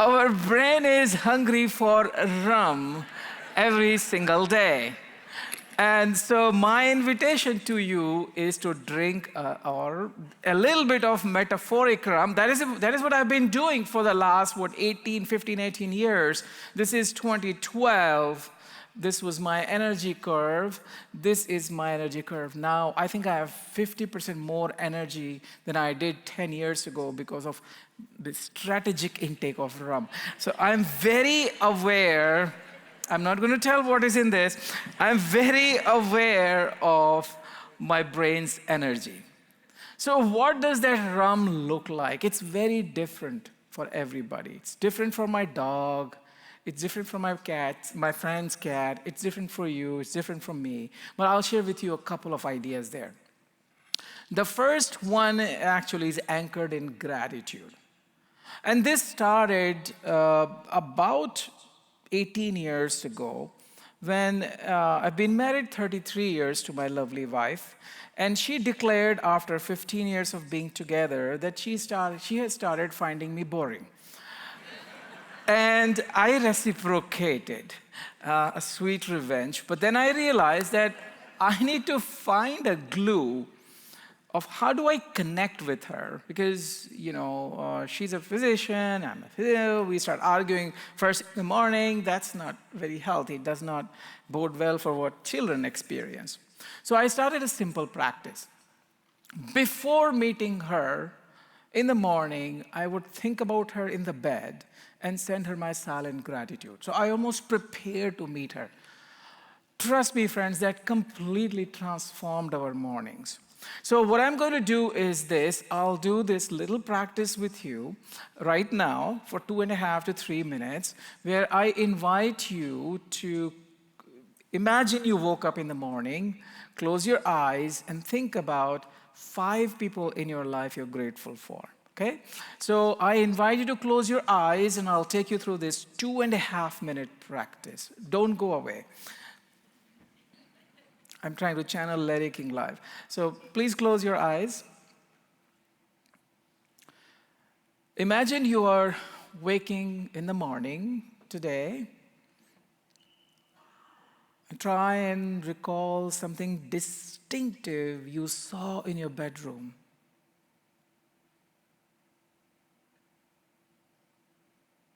Our brain is hungry for RUM every single day. And so my invitation to you is to drink or a little bit of metaphoric rum. That is what I've been doing for the last, 15, 18 years. This is 2012. This was my energy curve. This is my energy curve. Now, I think I have 50% more energy than I did 10 years ago because of the strategic intake of rum. So I'm very aware. I'm not going to tell what is in this. I'm very aware of my brain's energy. So what does that rum look like? It's very different for everybody. It's different for my dog. It's different for my cat, my friend's cat. It's different for you. It's different from me. But I'll share with you a couple of ideas there. The first one actually is anchored in gratitude. And this started about 18 years ago when I've been married 33 years to my lovely wife. And she declared after 15 years of being together that she had started finding me boring. And I reciprocated a sweet revenge. But then I realized that I need to find a glue of how do I connect with her? Because, she's a physician, I'm a physician, we start arguing first in the morning. That's not very healthy. It does not bode well for what children experience. So I started a simple practice. Before meeting her in the morning, I would think about her in the bed and send her my silent gratitude. So I almost prepared to meet her. Trust me, friends, that completely transformed our mornings. So what I'm going to do is this. I'll do this little practice with you right now for 2.5 to 3 minutes, where I invite you to imagine you woke up in the morning, close your eyes, and think about 5 people in your life you're grateful for. Okay? So I invite you to close your eyes, and I'll take you through this 2.5-minute practice. Don't go away. I'm trying to channel Larry King live. So please close your eyes. Imagine you are waking in the morning today. And try and recall something distinctive you saw in your bedroom.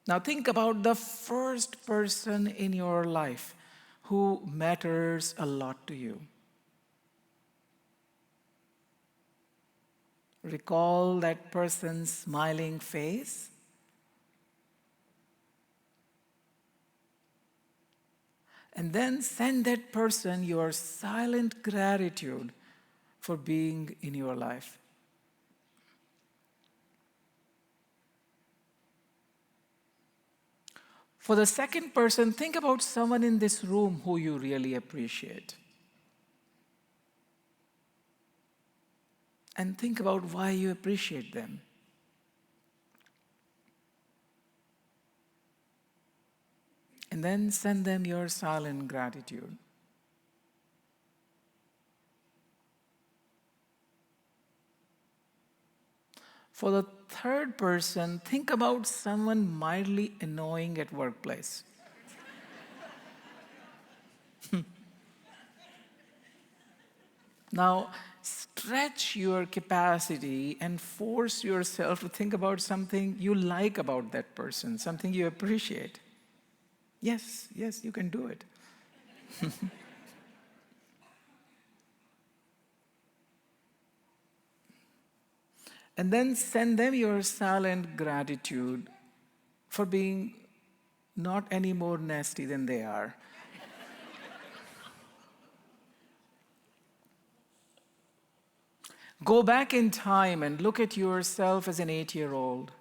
Now think about the first person in your life who matters a lot to you. Recall that person's smiling face. And then send that person your silent gratitude for being in your life. For the second person, think about someone in this room who you really appreciate. And think about why you appreciate them. And then send them your silent gratitude. For the third person, think about someone mildly annoying at workplace. Now, stretch your capacity and force yourself to think about something you like about that person, something you appreciate. Yes, you can do it. And then send them your silent gratitude for being not any more nasty than they are. Go back in time and look at yourself as an 8-year-old.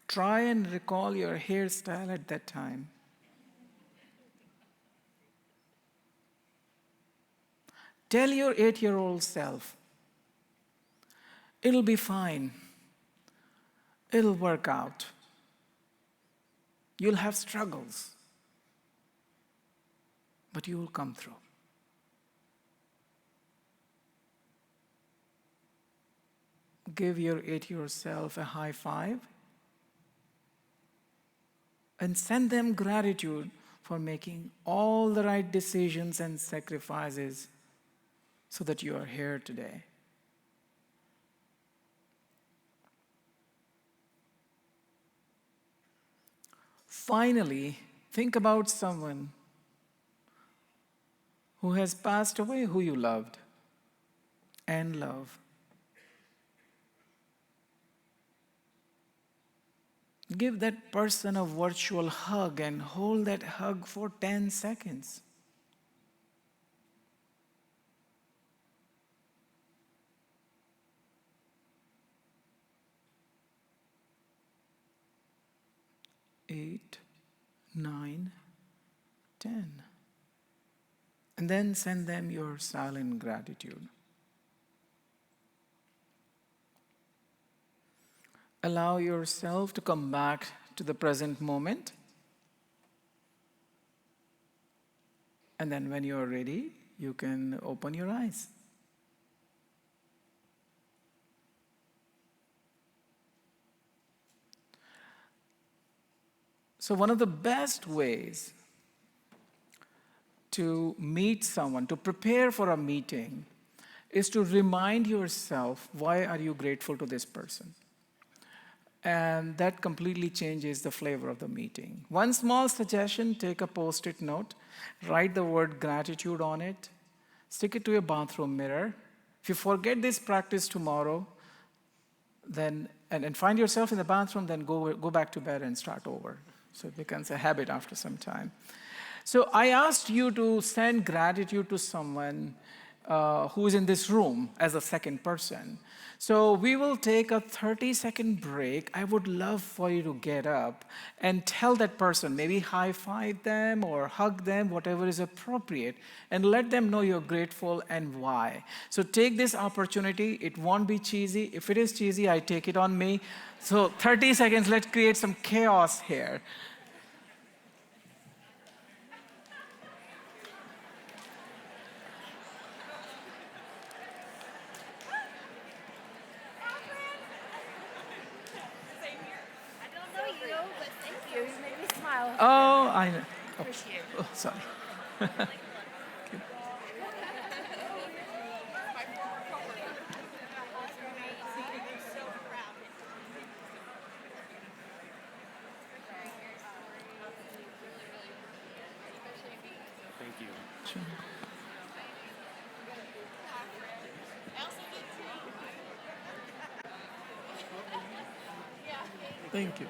Try and recall your hairstyle at that time. Tell your 8-year-old self, it'll be fine. It'll work out. You'll have struggles, but you will come through. Give your 8-year-old self a high five and send them gratitude for making all the right decisions and sacrifices so that you are here today. Finally, think about someone who has passed away who you loved and love. Give that person a virtual hug and hold that hug for 10 seconds. Eight, 9, 10. And then send them your silent gratitude. Allow yourself to come back to the present moment. And then when you're ready, you can open your eyes. So one of the best ways to meet someone, to prepare for a meeting, is to remind yourself, why are you grateful to this person? And that completely changes the flavor of the meeting. One small suggestion, take a Post-it note, write the word gratitude on it, stick it to your bathroom mirror. If you forget this practice tomorrow, then and find yourself in the bathroom, then go back to bed and start over. So it becomes a habit after some time. So I asked you to send gratitude to someone who is in this room as a second person. So we will take a 30-second break. I would love for you to get up and tell that person, maybe high-five them or hug them, whatever is appropriate, and let them know you're grateful and why. So take this opportunity. It won't be cheesy. If it is cheesy, I take it on me. So 30 seconds, let's create some chaos here. Oh, I know. Oh, sorry. Thank you. Sure. Thank you.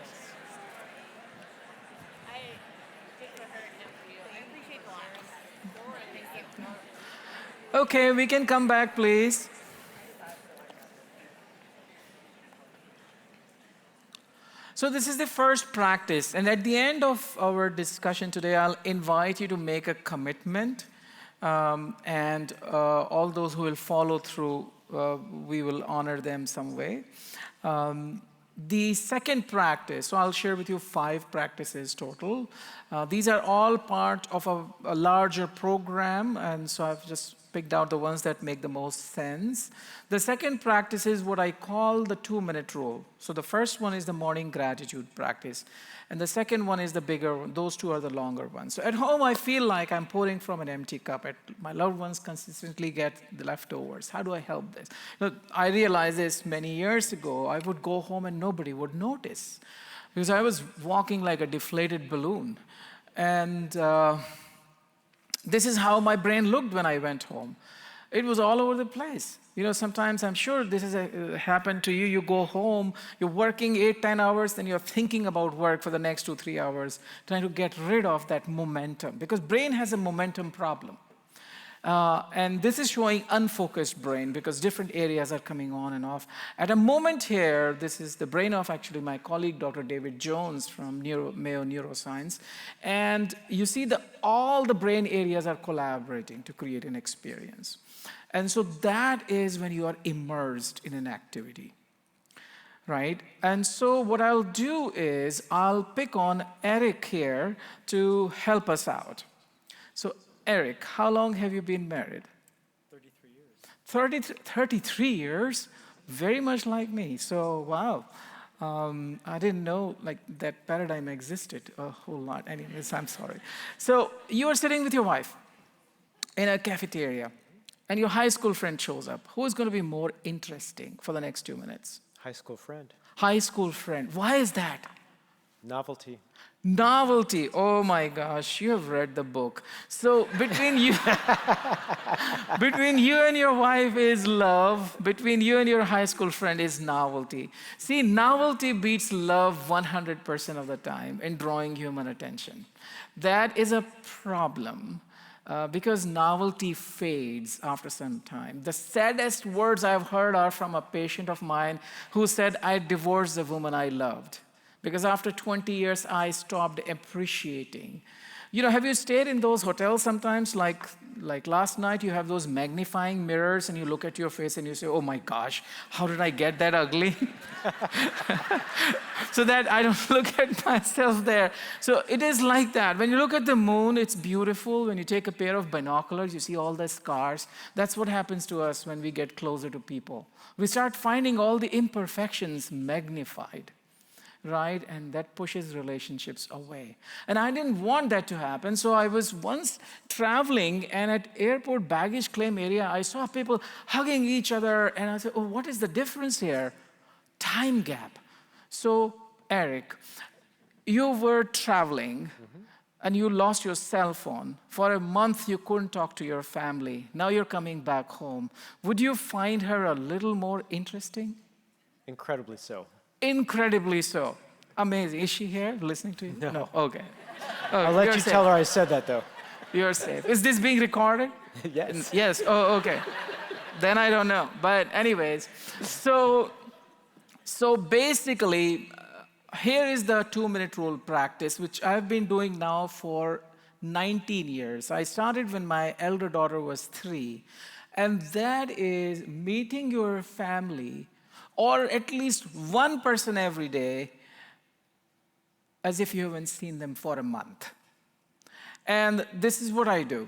Okay, we can come back, please. So this is the first practice. And at the end of our discussion today, I'll invite you to make a commitment. And all those who will follow through, we will honor them some way. The second practice, so I'll share with you 5 practices total. These are all part of a larger program, and so I've just picked out the ones that make the most sense. The second practice is what I call the 2-minute rule. So the first one is the morning gratitude practice, and the second one is the bigger one. Those 2 are the longer ones. So at home, I feel like I'm pouring from an empty cup. My loved ones consistently get the leftovers. How do I help this? I realized this many years ago. I would go home and nobody would notice because I was walking like a deflated balloon. And this is how my brain looked when I went home. It was all over the place. Sometimes I'm sure this has happened to you. You go home, you're working 8-10 hours, then you're thinking about work for the next 2-3 hours, trying to get rid of that momentum, because brain has a momentum problem. And this is showing unfocused brain because different areas are coming on and off. At a moment here, this is the brain of actually my colleague, Dr. David Jones from Mayo Neuroscience. And you see all the brain areas are collaborating to create an experience. And so that is when you are immersed in an activity, right? And so what I'll do is I'll pick on Eric here to help us out. So Eric, how long have you been married? 33 years. 33 years? Very much like me. So, wow. I didn't know that paradigm existed a whole lot. Anyways, I'm sorry. So you are sitting with your wife in a cafeteria, and your high school friend shows up. Who is going to be more interesting for the next 2 minutes? High school friend. High school friend. Why is that? Novelty. Novelty. Oh my gosh, you have read the book. So between you, between you and your wife is love. Between you and your high school friend is novelty. See, novelty beats love 100% of the time in drawing human attention. That is a problem. Because novelty fades after some time. The saddest words I've heard are from a patient of mine who said, I divorced the woman I loved. Because after 20 years, I stopped appreciating. You know, have you stayed in those hotels sometimes? Like last night, you have those magnifying mirrors, and you look at your face and you say, oh my gosh, how did I get that ugly? So that I don't look at myself there. So it is like that. When you look at the moon, it's beautiful. When you take a pair of binoculars, you see all the scars. That's what happens to us when we get closer to people. We start finding all the imperfections magnified. Right? And that pushes relationships away. And I didn't want that to happen, so I was once traveling, and at airport baggage claim area, I saw people hugging each other, and I said, oh, what is the difference here? Time gap. So, Eric, you were traveling, and you lost your cell phone. For a month, you couldn't talk to your family. Now you're coming back home. Would you find her a little more interesting? Incredibly so. Incredibly so. Amazing. Is she here listening to you? No. Okay. I'll let you safe. tell her I said that, though. You're safe. Is this being recorded? Yes. Yes. Oh, okay. Then I don't know. But anyways, so basically, here is the 2-minute rule practice, which I've been doing now for 19 years. I started when my elder daughter was 3. And that is meeting your family, or at least one person every day, as if you haven't seen them for a month. And this is what I do.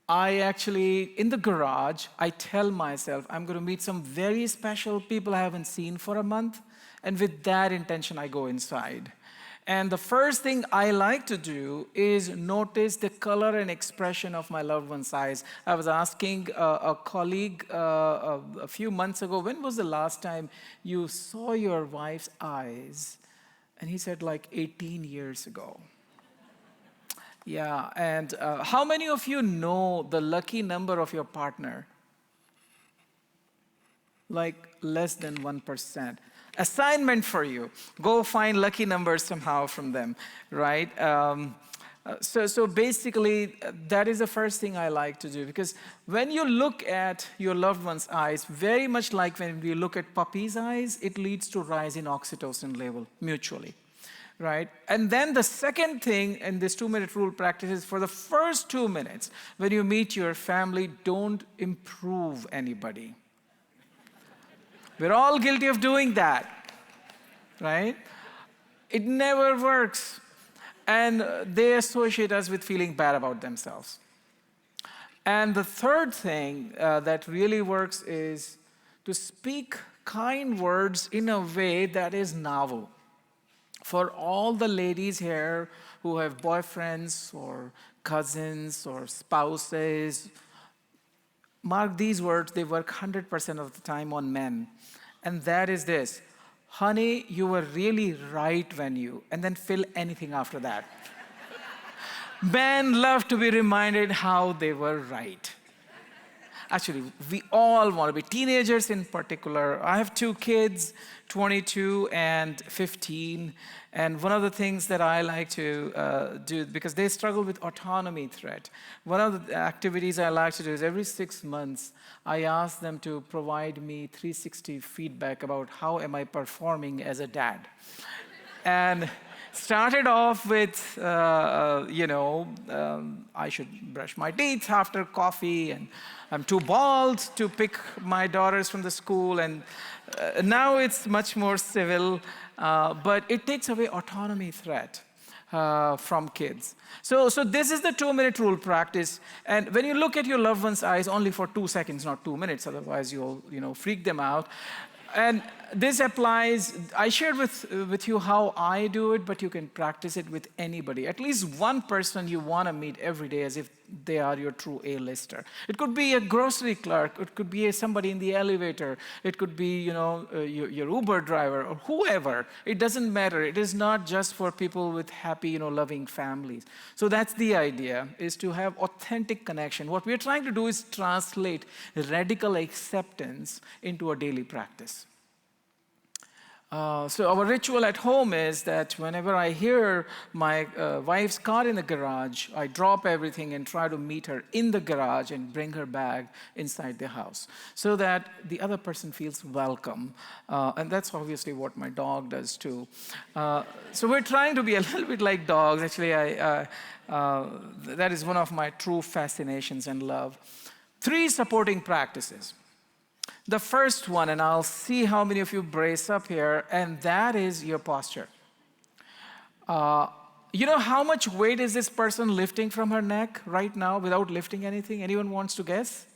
I actually, in the garage, I tell myself, I'm going to meet some very special people I haven't seen for a month, and with that intention, I go inside. And the first thing I like to do is notice the color and expression of my loved one's eyes. I was asking a colleague a few months ago, when was the last time you saw your wife's eyes? And he said, like 18 years ago. Yeah, and how many of you know the lucky number of your partner? Like less than 1%. Assignment for you. Go find lucky numbers somehow from them, right? So basically, that is the first thing I like to do, because when you look at your loved one's eyes, very much like when we look at puppy's eyes, it leads to rise in oxytocin level mutually, right? And then the second thing in this 2-minute rule practice is, for the first 2 minutes, when you meet your family, don't improve anybody. We're all guilty of doing that, right? It never works. And they associate us with feeling bad about themselves. And the third thing that really works is to speak kind words in a way that is novel. For all the ladies here who have boyfriends or cousins or spouses, mark these words, they work 100% of the time on men. And that is this: honey, you were really right when you, and then fill anything after that. Men love to be reminded how they were right. Actually, we all want to be, teenagers in particular. I have 2 kids, 22 and 15. And one of the things that I like to do, because they struggle with autonomy threat, one of the activities I like to do is every 6 months, I ask them to provide me 360 feedback about how am I performing as a dad. And started off with, I should brush my teeth after coffee, and I'm too bald to pick my daughters from the school, and now it's much more civil, but it takes away autonomy threat from kids. So this is the 2-minute rule practice, and when you look at your loved one's eyes, only for 2 seconds, not 2 minutes, otherwise you'll freak them out. And this applies, I shared with you how I do it, but you can practice it with anybody. At least one person you want to meet every day as if they are your true A-lister. It could be a grocery clerk. It could be somebody in the elevator. It could be, your Uber driver or whoever. It doesn't matter. It is not just for people with happy, loving families. So that's the idea, is to have authentic connection. What we're trying to do is translate radical acceptance into a daily practice. So our ritual at home is that whenever I hear my wife's car in the garage, I drop everything and try to meet her in the garage and bring her back inside the house so that the other person feels welcome. And that's obviously what my dog does too. So we're trying to be a little bit like dogs. Actually, that is one of my true fascinations and love. 3 supporting practices. The first one, and I'll see how many of you brace up here, and that is your posture. You know how much weight is this person lifting from her neck right now without lifting anything? Anyone wants to guess?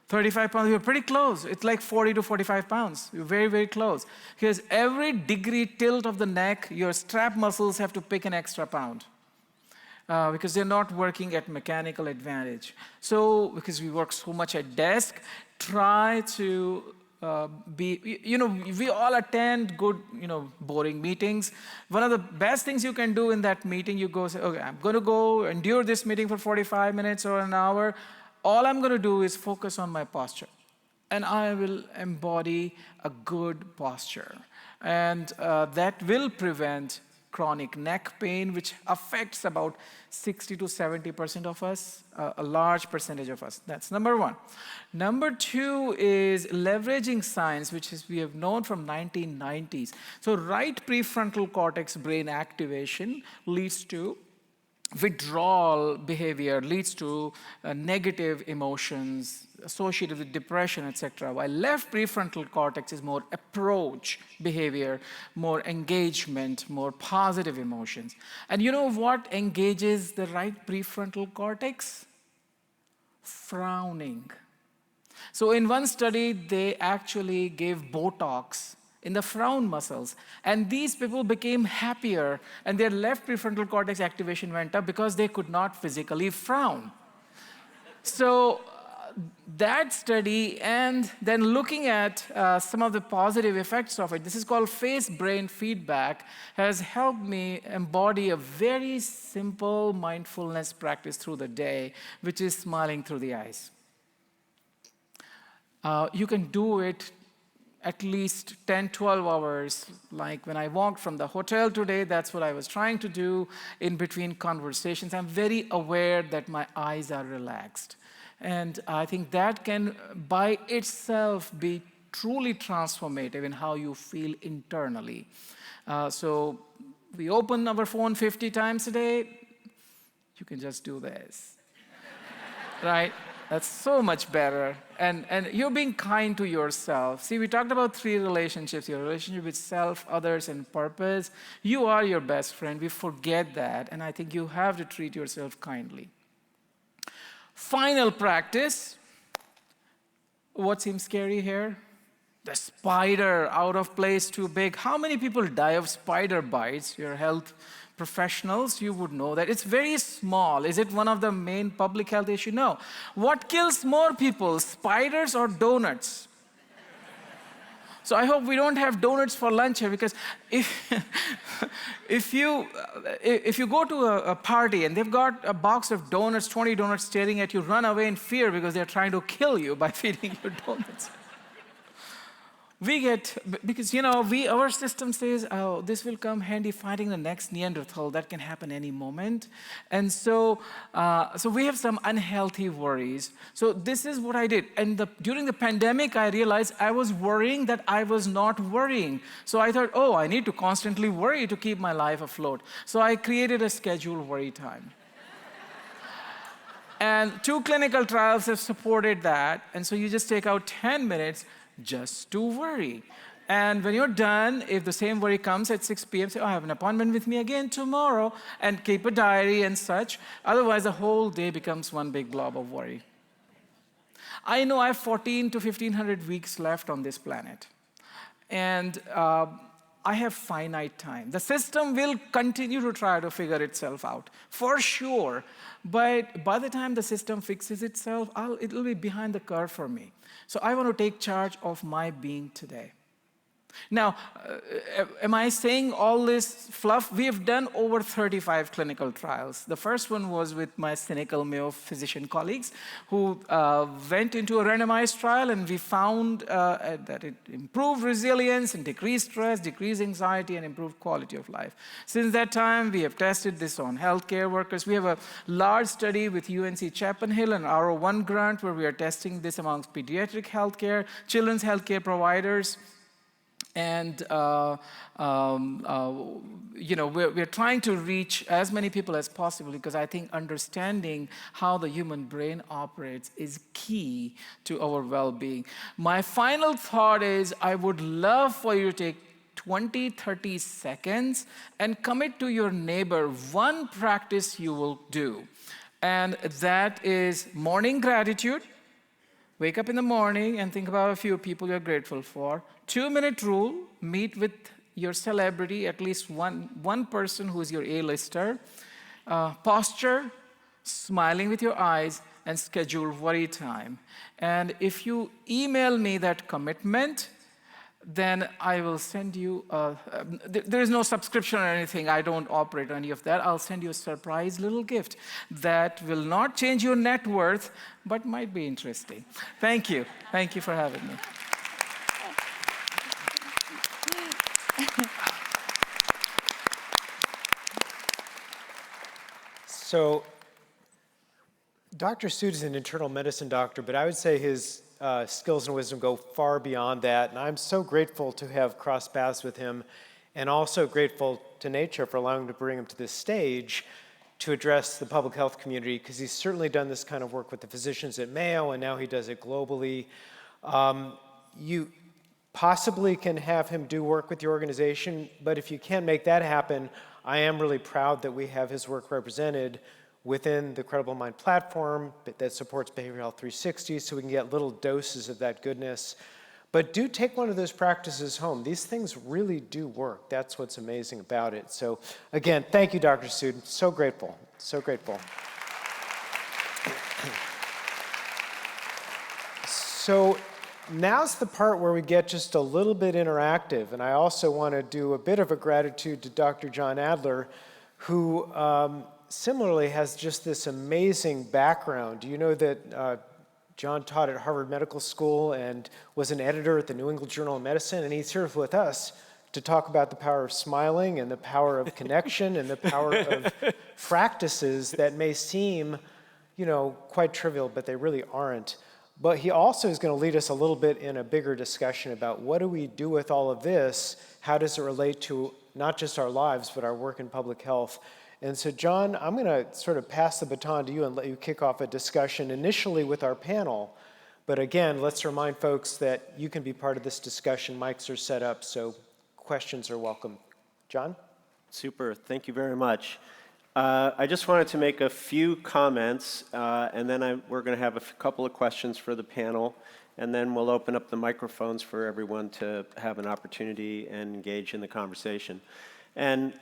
35 pounds. You're pretty close. It's like 40 to 45 pounds. You're very, very close. Because every degree tilt of the neck, your strap muscles have to pick an extra pound. Because they're not working at mechanical advantage. So, because we work so much at desk, try to we all attend good, boring meetings. One of the best things you can do in that meeting, you go say, okay, I'm going to go endure this meeting for 45 minutes or an hour. All I'm going to do is focus on my posture. And I will embody a good posture. And that will prevent chronic neck pain, which affects about 60 to 70% of us, a large percentage of us. That's number 1. Number 2 is leveraging science, which we have known from 1990s. So right prefrontal cortex brain activation leads to withdrawal behavior, leads to negative emotions associated with depression, etc. While left prefrontal cortex is more approach behavior, more engagement, more positive emotions. And you know what engages the right prefrontal cortex? Frowning. So in one study, they actually gave Botox in the frown muscles. And these people became happier, and their left prefrontal cortex activation went up because they could not physically frown. So that study, and then looking at some of the positive effects of it, this is called face-brain feedback, has helped me embody a very simple mindfulness practice through the day, which is smiling through the eyes. You can do it at least 10, 12 hours. Like when I walked from the hotel today, that's what I was trying to do in between conversations. I'm very aware that my eyes are relaxed. And I think that can, by itself, be truly transformative in how you feel internally. So we open our phone 50 times a day. You can just do this, right? That's so much better. And you're being kind to yourself. See, we talked about 3 relationships, your relationship with self, others, and purpose. You are your best friend. We forget that. And I think you have to treat yourself kindly. Final practice. What seems scary here? The spider, out of place, too big. How many people die of spider bites? Your health professionals, you would know that. It's very small. Is it one of the main public health issues? No. What kills more people, spiders or donuts? So I hope we don't have donuts for lunch here, because if you go to a party and they've got a box of donuts, 20 donuts staring at you, run away in fear because they're trying to kill you by feeding you donuts. Because our system says, oh, this will come handy fighting the next Neanderthal. That can happen any moment. And so we have some unhealthy worries. So this is what I did. And during the pandemic, I realized I was worrying that I was not worrying. So I thought, I need to constantly worry to keep my life afloat. So I created a scheduled worry time. And 2 clinical trials have supported that. And so you just take out 10 minutes just to worry. And when you're done, if the same worry comes at 6 p.m., say, I have an appointment with me again tomorrow, and keep a diary and such. Otherwise, the whole day becomes one big blob of worry. I know I have 14 to 1,500 weeks left on this planet. And I have finite time. The system will continue to try to figure itself out, for sure. But by the time the system fixes itself, it'll be behind the curve for me. So I want to take charge of my being today. Now, am I saying all this fluff? We have done over 35 clinical trials. The first one was with my cynical Mayo physician colleagues who went into a randomized trial, and we found that it improved resilience and decreased stress, decreased anxiety, and improved quality of life. Since that time, we have tested this on healthcare workers. We have a large study with UNC Chapel Hill and R01 grant where we are testing this amongst pediatric healthcare, children's healthcare providers. And we're trying to reach as many people as possible because I think understanding how the human brain operates is key to our well-being. My final thought is I would love for you to take 20, 30 seconds and commit to your neighbor one practice you will do. And that is morning gratitude. Wake up in the morning and think about a few people you're grateful for. 2-minute rule, meet with your celebrity, at least one person who's your A-lister. Posture, smiling with your eyes, and schedule worry time. And if you email me that commitment, then I will send you, there is no subscription or anything. I don't operate any of that. I'll send you a surprise little gift that will not change your net worth, but might be interesting. Thank you. Thank you for having me. So, Dr. Sood is an internal medicine doctor, but I would say his skills and wisdom go far beyond that. And I'm so grateful to have crossed paths with him, and also grateful to Nature for allowing to bring him to this stage to address the public health community, because he's certainly done this kind of work with the physicians at Mayo, and now he does it globally. You possibly can have him do work with the organization, but if you can't make that happen, I am really proud that we have his work represented within the Credible Mind platform that supports Behavioral Health 360, so we can get little doses of that goodness. But do take one of those practices home. These things really do work. That's what's amazing about it. So again, thank you, Dr. Sood. So grateful, so grateful. So now's the part where we get just a little bit interactive, and I also want to do a bit of a gratitude to Dr. John Adler, who similarly has just this amazing background. Do you know that John taught at Harvard Medical School and was an editor at the New England Journal of Medicine, and he's here with us to talk about the power of smiling and the power of connection and the power of practices that may seem, quite trivial, but they really aren't. But he also is going to lead us a little bit in a bigger discussion about what do we do with all of this? How does it relate to not just our lives, but our work in public health? And so, John, I'm going to sort of pass the baton to you and let you kick off a discussion initially with our panel. But again, let's remind folks that you can be part of this discussion. Mics are set up, so questions are welcome. John? Super. Thank you very much. I just wanted to make a few comments, and then we're going to have a couple of questions for the panel, and then we'll open up the microphones for everyone to have an opportunity and engage in the conversation. And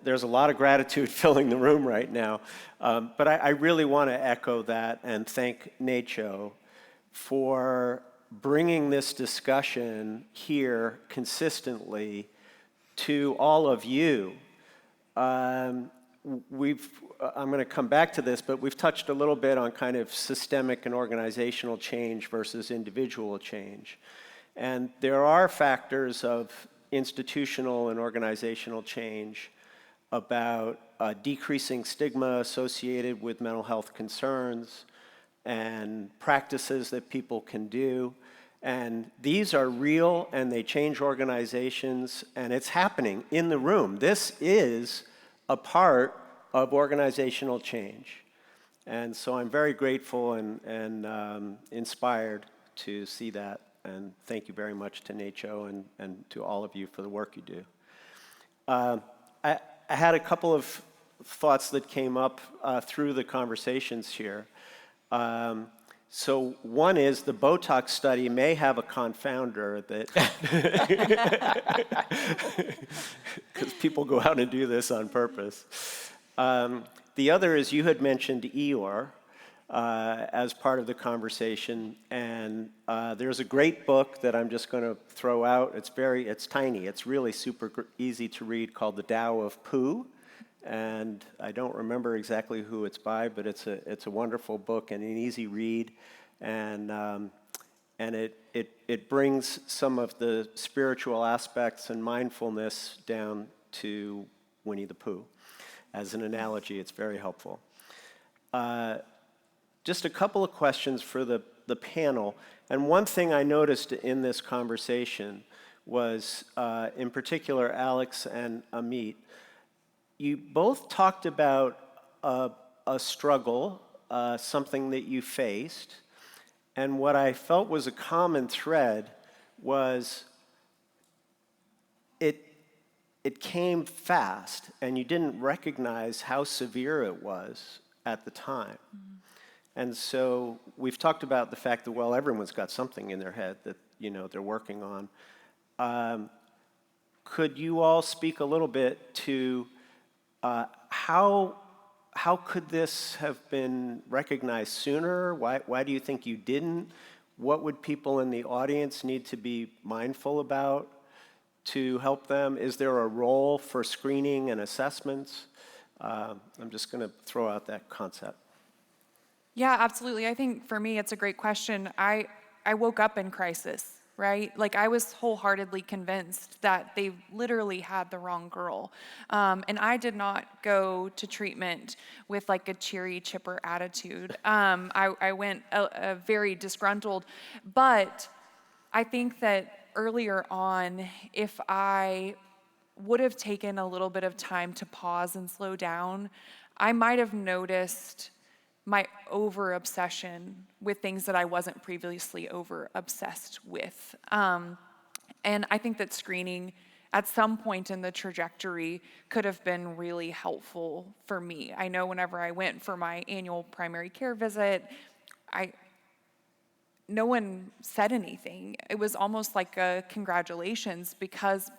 there's a lot of gratitude filling the room right now, but I really want to echo that and thank Nacho for bringing this discussion here consistently to all of you. I'm going to come back to this, but we've touched a little bit on kind of systemic and organizational change versus individual change. And there are factors of institutional and organizational change about decreasing stigma associated with mental health concerns and practices that people can do. And these are real, and they change organizations, and it's happening in the room. This is a part of organizational change. And so I'm very grateful and inspired to see that. And thank you very much to Nacho and to all of you for the work you do. I had a couple of thoughts that came up through the conversations here. So one is the Botox study may have a confounder that, because people go out and do this on purpose. The other is you had mentioned Eeyore as part of the conversation, and there's a great book that I'm just going to throw out. It's tiny. It's really super easy to read, called The Tao of Pooh. And I don't remember exactly who it's by, but it's a wonderful book and an easy read, and it brings some of the spiritual aspects and mindfulness down to Winnie the Pooh. As an analogy, it's very helpful. Just a couple of questions for the panel, and one thing I noticed in this conversation was, in particular, Alex and Amit. You both talked about a struggle, something that you faced, and what I felt was a common thread was it came fast, and you didn't recognize how severe it was at the time. Mm-hmm. And so we've talked about the fact that, well, everyone's got something in their head that, they're working on. Could you all speak a little bit to how could this have been recognized sooner? Why do you think you didn't? What would people in the audience need to be mindful about to help them? Is there a role for screening and assessments? I'm just going to throw out that concept. Yeah, absolutely. I think for me, it's a great question. I woke up in crisis, right? Like, I was wholeheartedly convinced that they literally had the wrong girl. And I did not go to treatment with like a cheery, chipper attitude. I went very disgruntled. But I think that earlier on, if I would have taken a little bit of time to pause and slow down, I might have noticed my over-obsession with things that I wasn't previously over-obsessed with. And I think that screening at some point in the trajectory could have been really helpful for me. I know whenever I went for my annual primary care visit, no one said anything. It was almost like a congratulations, because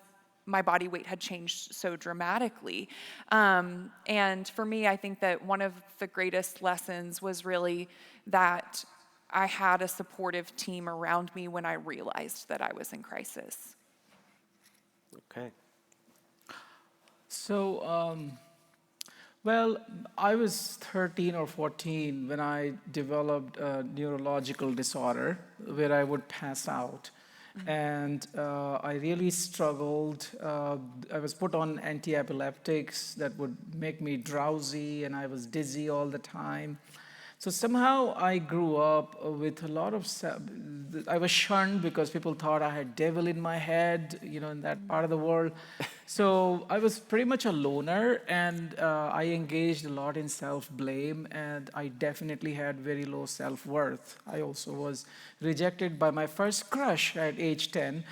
my body weight had changed so dramatically. And for me, I think that one of the greatest lessons was really that I had a supportive team around me when I realized that I was in crisis. Okay. So, well, I was 13 or 14 when I developed a neurological disorder where I would pass out. And I really struggled. I was put on anti-epileptics that would make me drowsy, and I was dizzy all the time. So somehow I grew up with a lot of, I was shunned because people thought I had devil in my head, in that part of the world. So I was pretty much a loner, and I engaged a lot in self-blame, and I definitely had very low self-worth. I also was rejected by my first crush at age 10,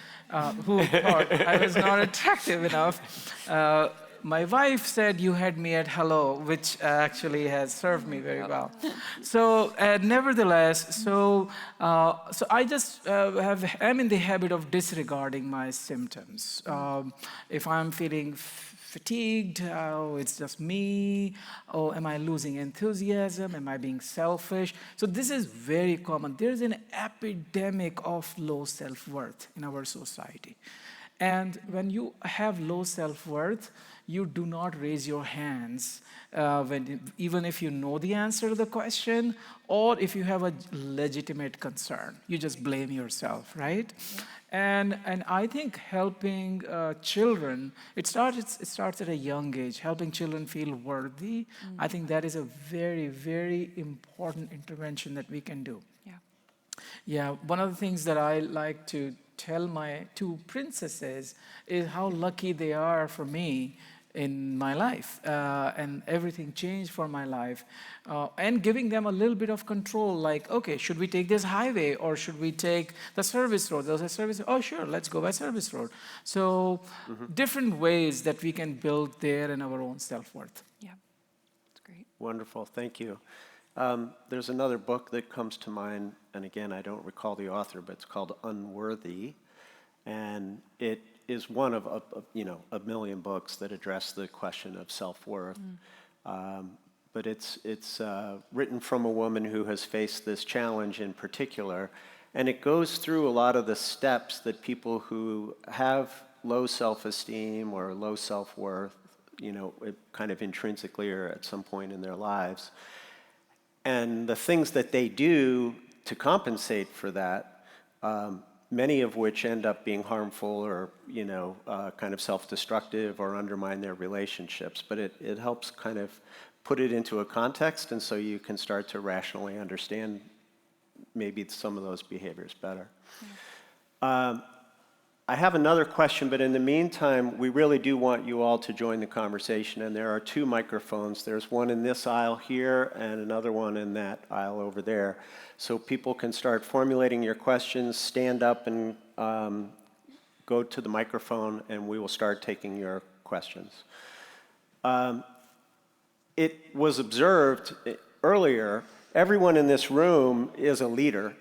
who thought I was not attractive enough. My wife said, "You had me at hello," which actually has served me very well. So, nevertheless, so I just am in the habit of disregarding my symptoms. If I'm feeling fatigued, oh, it's just me. Oh, am I losing enthusiasm? Am I being selfish? So this is very common. There's an epidemic of low self-worth in our society. And when you have low self-worth, you do not raise your hands even if you know the answer to the question, or if you have a legitimate concern. You just blame yourself, right? Yeah. And I think helping children, it starts at a young age, helping children feel worthy. I think that is a very, very important intervention that we can do. Yeah. Yeah, one of the things that I like to tell my two princesses is how lucky they are for me in my life, and everything changed for my life, and giving them a little bit of control, like, okay, should we take this highway or should we take the service road? There's a service, oh sure, let's go by service road. So different ways that we can build their and our own self-worth. Yeah, that's great. Wonderful, thank you. There's another book that comes to mind, and again, I don't recall the author, but it's called Unworthy, and it is one of a million books that address the question of self-worth. But it's written from a woman who has faced this challenge in particular, and it goes through a lot of the steps that people who have low self-esteem or low self-worth, kind of intrinsically or at some point in their lives, and the things that they do to compensate for that, many of which end up being harmful or kind of self-destructive or undermine their relationships. But it helps kind of put it into a context, and so you can start to rationally understand maybe some of those behaviors better. I have another question, but in the meantime, we really do want you all to join the conversation, and there are 2 microphones. There's one in this aisle here and another one in that aisle over there. So people can start formulating your questions, stand up and go to the microphone, and we will start taking your questions. It was observed earlier, everyone in this room is a leader,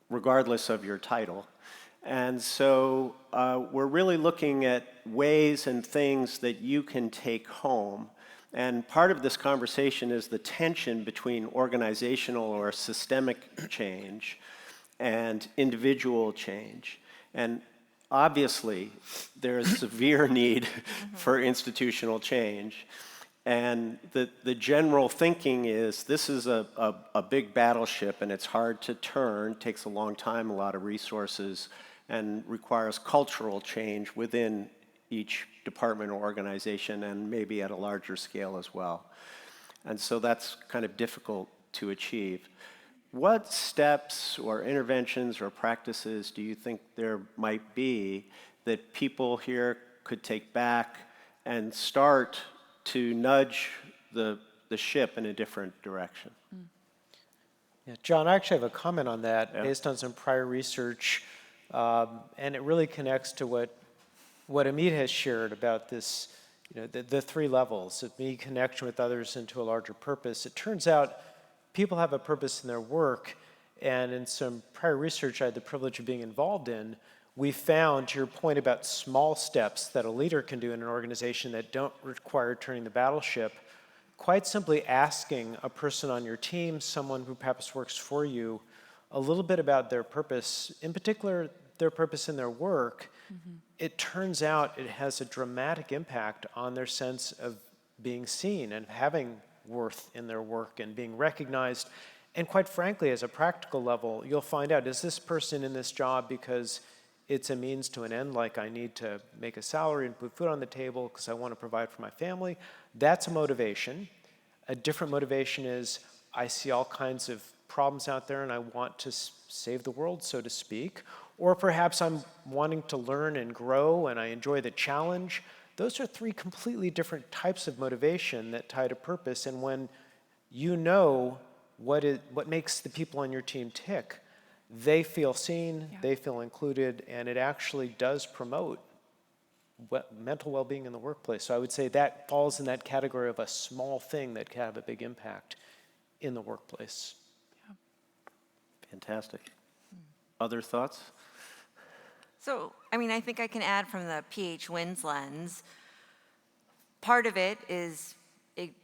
regardless of your title. And so we're really looking at ways and things that you can take home. And part of this conversation is the tension between organizational or systemic change and individual change. And obviously, there is severe need for institutional change. And the general thinking is this is a big battleship, and it's hard to turn, takes a long time, a lot of resources, and requires cultural change within each department or organization, and maybe at a larger scale as well. And so that's kind of difficult to achieve. What steps or interventions or practices do you think there might be that people here could take back and start to nudge the ship in a different direction? Yeah, John, I actually have a comment on that Yeah. based on some prior research, and it really connects to what Amit has shared about this, the 3 levels of me, connection with others, into a larger purpose. It turns out people have a purpose in their work, and in some prior research I had the privilege of being involved in, we found, to your point about small steps that a leader can do in an organization that don't require turning the battleship, quite simply asking a person on your team, someone who perhaps works for you, a little bit about their purpose, in particular their purpose in their work, it turns out it has a dramatic impact on their sense of being seen and having worth in their work and being recognized. And quite frankly, as a practical level, you'll find out, is this person in this job because it's a means to an end, like I need to make a salary and put food on the table because I want to provide for my family? That's a motivation. A different motivation is I see all kinds of problems out there and I want to save the world, so to speak. Or perhaps I'm wanting to learn and grow and I enjoy the challenge. Those are 3 completely different types of motivation that tie to purpose. And when you know what makes the people on your team tick, they feel seen, they feel included, and it actually does promote mental well-being in the workplace. So I would say that falls in that category of a small thing that can have a big impact in the workplace. Yeah. Fantastic. Other thoughts? So, I think I can add from the PH Wins lens. Part of it is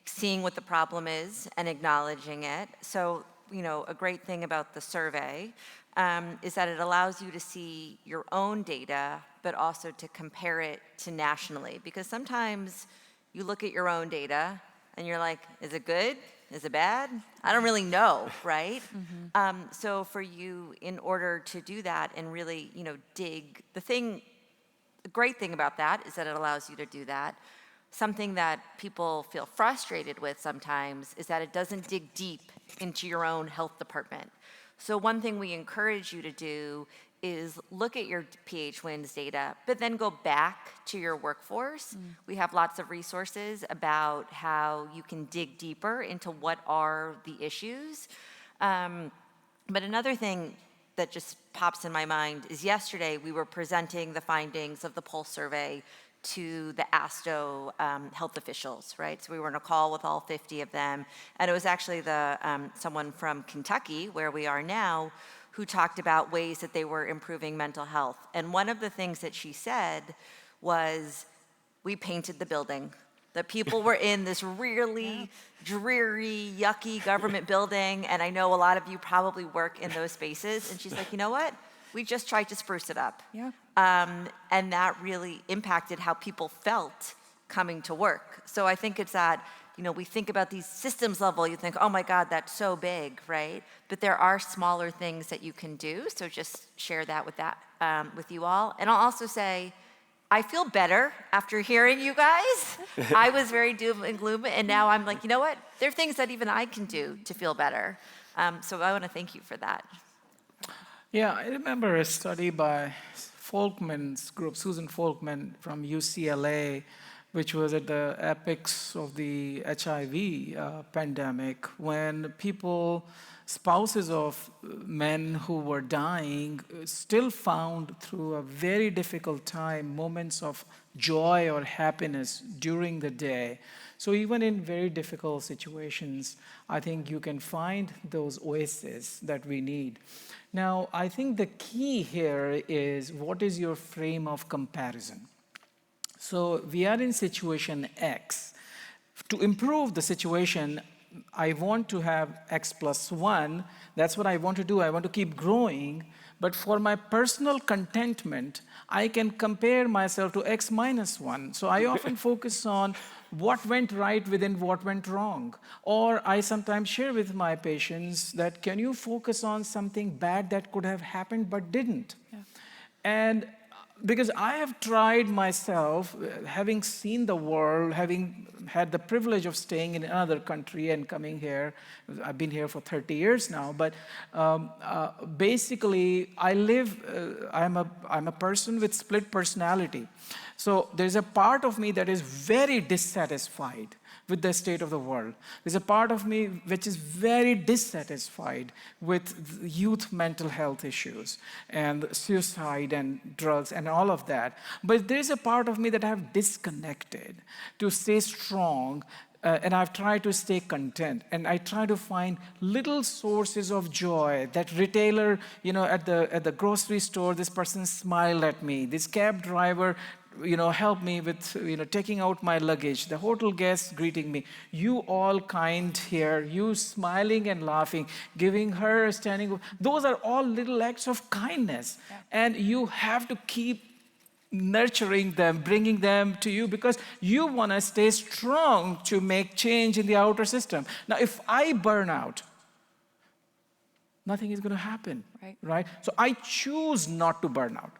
seeing what the problem is and acknowledging it. So, a great thing about the survey is that it allows you to see your own data, but also to compare it to nationally. Because sometimes you look at your own data and you're like, is it good? Is it bad? I don't really know, right? So for you, in order to do that and really, dig, the great thing about that is that it allows you to do that. Something that people feel frustrated with sometimes is that it doesn't dig deep into your own health department. So one thing we encourage you to do is look at your PH Wins data, but then go back to your workforce. We have lots of resources about how you can dig deeper into what are the issues. But another thing that just pops in my mind is yesterday we were presenting the findings of the Pulse survey to the ASTO health officials, right? So we were on a call with all 50 of them, and it was actually someone from Kentucky, where we are now, who talked about ways that they were improving mental health. And one of the things that she said was, we painted the building. The people were in this really dreary, yucky government building, and I know a lot of you probably work in those spaces, and she's like, you know what? We just tried to spruce it up. Yeah. And that really impacted how people felt coming to work. So I think it's that, we think about these systems level, you think, oh my God, that's so big, right? But there are smaller things that you can do, so just share that with you all. And I'll also say, I feel better after hearing you guys. I was very doom and gloom, and now I'm like, you know what? There are things that even I can do to feel better. So I want to thank you for that. Yeah, I remember a study by Folkman's group, Susan Folkman from UCLA, which was at the apex of the HIV pandemic, when spouses of men who were dying still found through a very difficult time moments of joy or happiness during the day. So even in very difficult situations, I think you can find those oases that we need. Now, I think the key here is, what is your frame of comparison? So we are in situation X. To improve the situation, I want to have X plus 1. That's what I want to do. I want to keep growing. But for my personal contentment, I can compare myself to X minus 1. So I often focus on what went right within what went wrong. Or I sometimes share with my patients that, can you focus on something bad that could have happened but didn't? Yeah. And because I have tried myself, having seen the world, having had the privilege of staying in another country and coming here. I've been here for 30 years now, but basically I'm a person with split personality. So there's a part of me that is very dissatisfied with the state of the world. There's a part of me which is very dissatisfied with youth mental health issues and suicide and drugs and all of that. But there's a part of me that I have disconnected to stay strong, and I've tried to stay content. And I try to find little sources of joy. That retailer, at the grocery store, this person smiled at me. This cab driver help me with, taking out my luggage. The hotel guests greeting me. You all kind here, you smiling and laughing, giving her a standing. Those are all little acts of kindness. Yeah. And you have to keep nurturing them, bringing them to you, because you want to stay strong to make change in the outer system. Now, if I burn out, nothing is going to happen, right? So I choose not to burn out.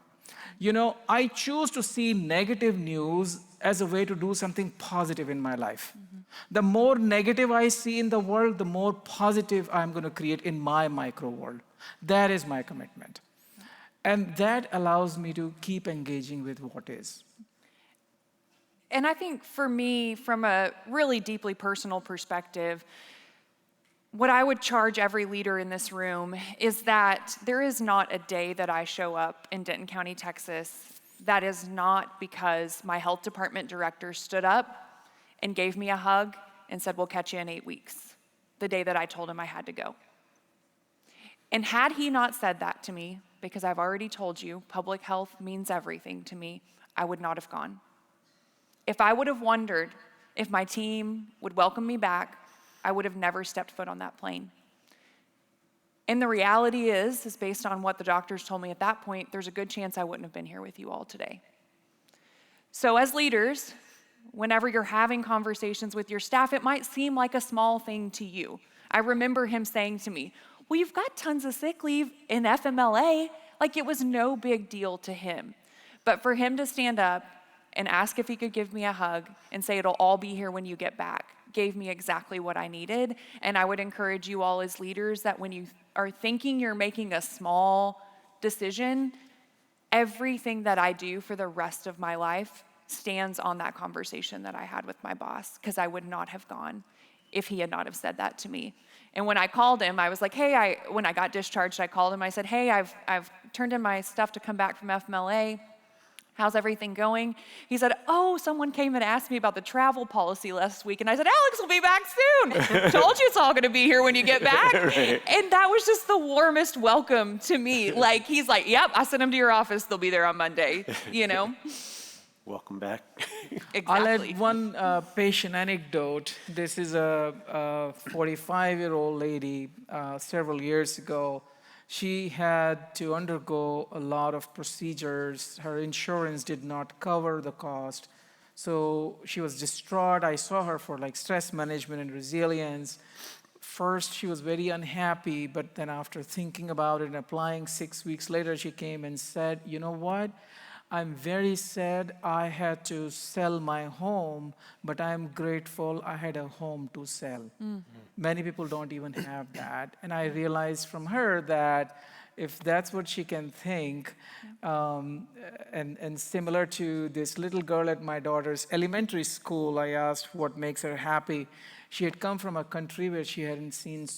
I choose to see negative news as a way to do something positive in my life. Mm-hmm. The more negative I see in the world, the more positive I'm going to create in my micro world. That is my commitment. And that allows me to keep engaging with what is. And I think for me, from a really deeply personal perspective, what I would charge every leader in this room is that there is not a day that I show up in Denton County, Texas, that is not because my health department director stood up and gave me a hug and said, we'll catch you in 8 weeks, the day that I told him I had to go. And had he not said that to me, because I've already told you, public health means everything to me, I would not have gone. If I would have wondered if my team would welcome me back, I would have never stepped foot on that plane. And the reality is based on what the doctors told me at that point, there's a good chance I wouldn't have been here with you all today. So as leaders, whenever you're having conversations with your staff, it might seem like a small thing to you. I remember him saying to me, well, you've got tons of sick leave in FMLA. Like, it was no big deal to him. But for him to stand up and ask if he could give me a hug and say it'll all be here when you get back, gave me exactly what I needed. And I would encourage you all as leaders that when you are thinking you're making a small decision, everything that I do for the rest of my life stands on that conversation that I had with my boss, because I would not have gone if he had not have said that to me. And when I called him, I was like, hey, when I got discharged, I called him, I said, hey, I've turned in my stuff to come back from FMLA. how's everything going? He said, oh, someone came and asked me about the travel policy last week. And I said, Alex will be back soon. Told you it's all going to be here when you get back. Right. And that was just the warmest welcome to me. Like, he's like, yep, I sent them to your office. They'll be there on Monday, you know? Welcome back. Exactly. I'll add one patient anecdote. This is a 45-year-old lady several years ago. She had to undergo a lot of procedures. Her insurance did not cover the cost. So she was distraught. I saw her for like stress management and resilience. First, she was very unhappy, but then after thinking about it and applying 6 weeks later, she came and said, you know what? I'm very sad I had to sell my home, but I'm grateful I had a home to sell. Many people don't even have that. And I realized from her that if that's what she can think, and similar to this little girl at my daughter's elementary school, I asked what makes her happy. She had come from a country where she hadn't seen,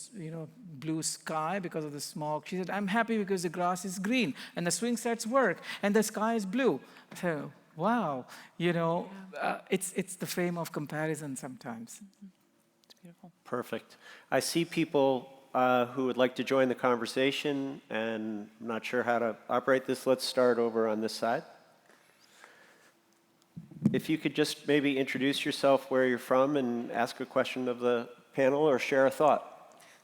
blue sky because of the smog. She said, I'm happy because the grass is green and the swing sets work and the sky is blue. So, wow, it's the frame of comparison sometimes. It's beautiful. Perfect. I see people who would like to join the conversation, and I'm not sure how to operate this. Let's start over on this side. If you could just maybe introduce yourself, where you're from, and ask a question of the panel or share a thought.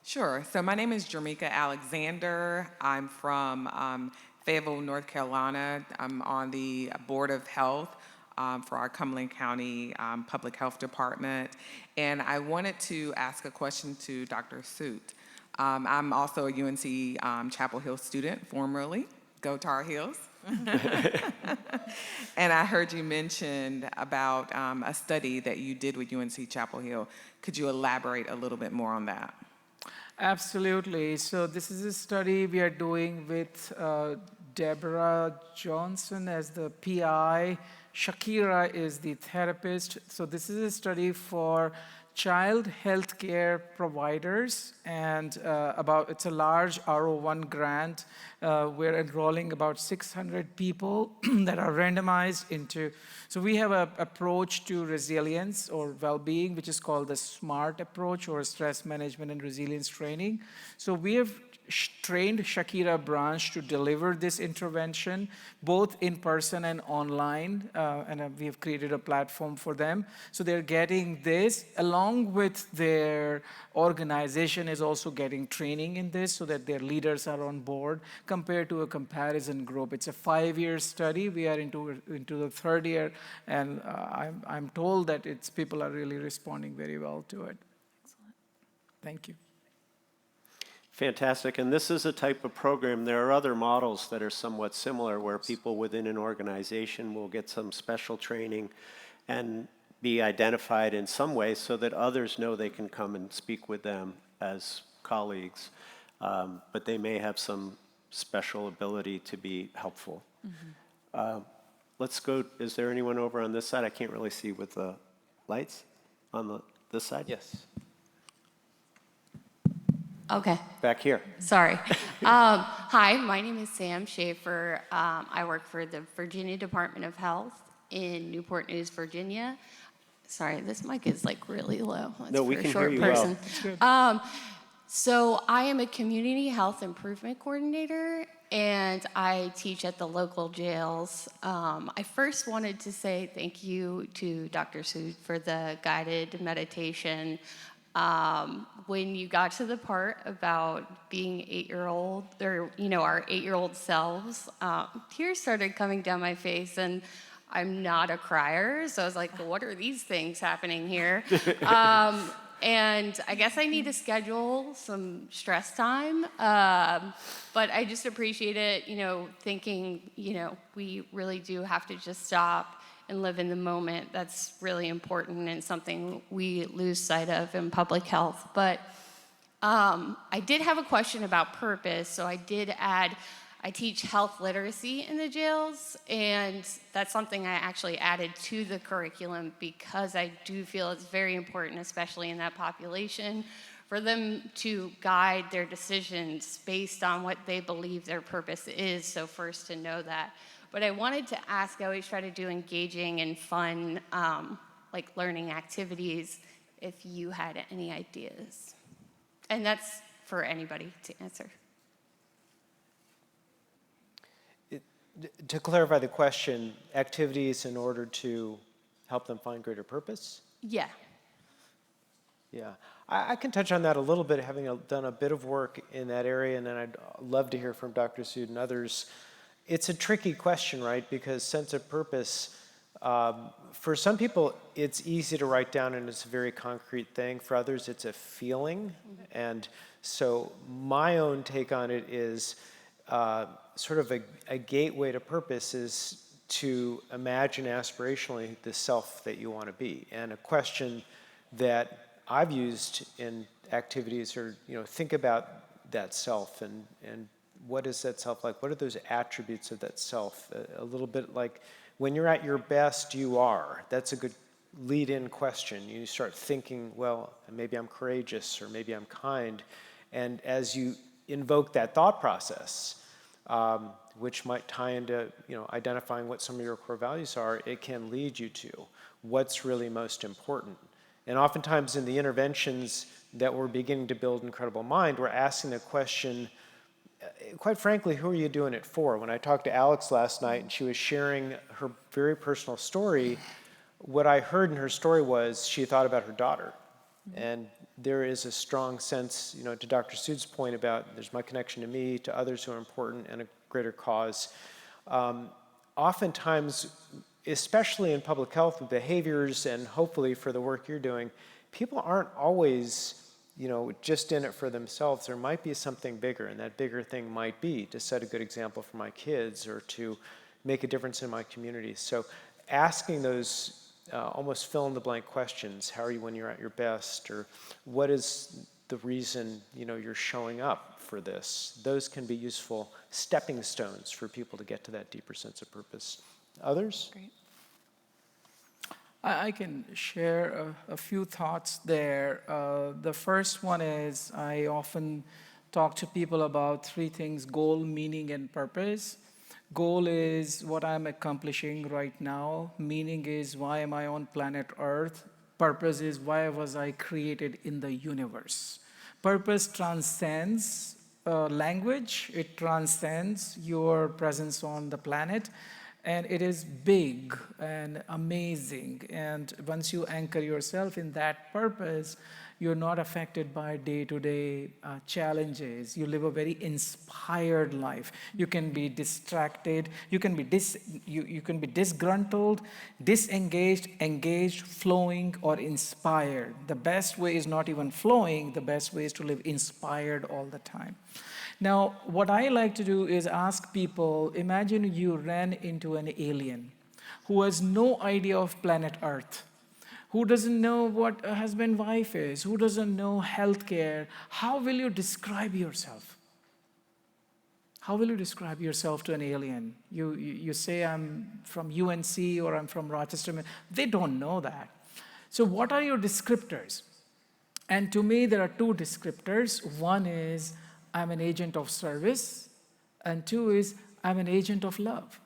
Sure. So my name is Jermika Alexander. I'm from Fayetteville, North Carolina. I'm on the Board of Health for our Cumberland County Public Health Department. And I wanted to ask a question to Dr. Soot. I'm also a UNC Chapel Hill student, formerly. Go Tar Heels. And I heard you mentioned about a study that you did with UNC Chapel Hill. Could you elaborate a little bit more on that? Absolutely. So this is a study we are doing with Deborah Johnson as the PI. Shakira is the therapist. So this is a study for child healthcare providers, and it's a large R01 grant. We're enrolling about 600 people that are randomized into. So we have an approach to resilience or well-being, which is called the SMART approach, or stress management and resilience training. So we have trained Shakira branch to deliver this intervention, both in person and online, and we have created a platform for them. So they're getting this, along with their organization is also getting training in this so that their leaders are on board, compared to a comparison group. It's a 5-year study. We are into the third year, and I'm told that people are really responding very well to it. Excellent. Thank you. Fantastic. And this is a type of program. There are other models that are somewhat similar, where people within an organization will get some special training and be identified in some way so that others know they can come and speak with them as colleagues. But they may have some special ability to be helpful. Mm-hmm. Let's go. Is there anyone over on this side? I can't really see with the lights on this side. Yes. Okay, Back here. sorry. Hi, my name is Sam Schaefer. I work for the Virginia Department of Health in Newport News, Virginia. Sorry, this mic is like really low. That's No, we for a can short hear you well. person. That's good. So I am a community health improvement coordinator, and I teach at the local jails. I first wanted to say thank you to Dr. Sood for the guided meditation. When you got to the part about being 8-year-old, or our 8-year-old selves, tears started coming down my face, and I'm not a crier, so I was like, what are these things happening here? And I guess I need to schedule some stress time, but I just appreciate it, thinking, we really do have to just stop and live in the moment. That's really important and something we lose sight of in public health. But I did have a question about purpose, so I did add, I teach health literacy in the jails, and that's something I actually added to the curriculum because I do feel it's very important, especially in that population, for them to guide their decisions based on what they believe their purpose is. So first to know that. But I wanted to ask, I always try to do engaging and fun, like learning activities, if you had any ideas. And that's for anybody to answer. To clarify the question, activities in order to help them find greater purpose? Yeah. Yeah, I can touch on that a little bit, having done a bit of work in that area, and then I'd love to hear from Dr. Sood and others. It's a tricky question, right? Because sense of purpose, for some people, it's easy to write down and it's a very concrete thing. For others, it's a feeling. And so my own take on it is sort of a gateway to purpose is to imagine aspirationally the self that you want to be. And a question that I've used in activities are, think about that self and what is that self like? What are those attributes of that self? A little bit like when you're at your best, you are. That's a good lead-in question. You start thinking, well, maybe I'm courageous or maybe I'm kind. And as you invoke that thought process, which might tie into identifying what some of your core values are, it can lead you to what's really most important. And oftentimes in the interventions that we're beginning to build Incredible Mind, we're asking the question, quite frankly, who are you doing it for? When I talked to Alex last night and she was sharing her very personal story, what I heard in her story was she thought about her daughter. And there is a strong sense, to Dr. Sood's point about there's my connection to me, to others who are important, and a greater cause. Oftentimes, especially in public health with behaviors and hopefully for the work you're doing, people aren't always, just in it for themselves. There might be something bigger, and that bigger thing might be to set a good example for my kids or to make a difference in my community. So asking those almost fill-in-the-blank questions, how are you when you're at your best, or what is the reason you're showing up for this? Those can be useful stepping stones for people to get to that deeper sense of purpose. Others? Great. I can share a few thoughts there. The first one is I often talk to people about three things: goal, meaning, and purpose. Goal is what I'm accomplishing right now. Meaning is why am I on planet Earth? Purpose is why was I created in the universe? Purpose transcends language. It transcends your presence on the planet. And it is big and amazing. And once you anchor yourself in that purpose, you're not affected by day-to-day challenges. You live a very inspired life. You can be distracted. You can be disgruntled, disengaged, engaged, flowing, or inspired. The best way is not even flowing. The best way is to live inspired all the time. Now, what I like to do is ask people, imagine you ran into an alien who has no idea of planet Earth, who doesn't know what a husband-wife is, who doesn't know healthcare. How will you describe yourself? How will you describe yourself to an alien? You say, I'm from UNC or I'm from Rochester. They don't know that. So what are your descriptors? And to me, there are two descriptors. One is, I'm an agent of service, and two is, I'm an agent of love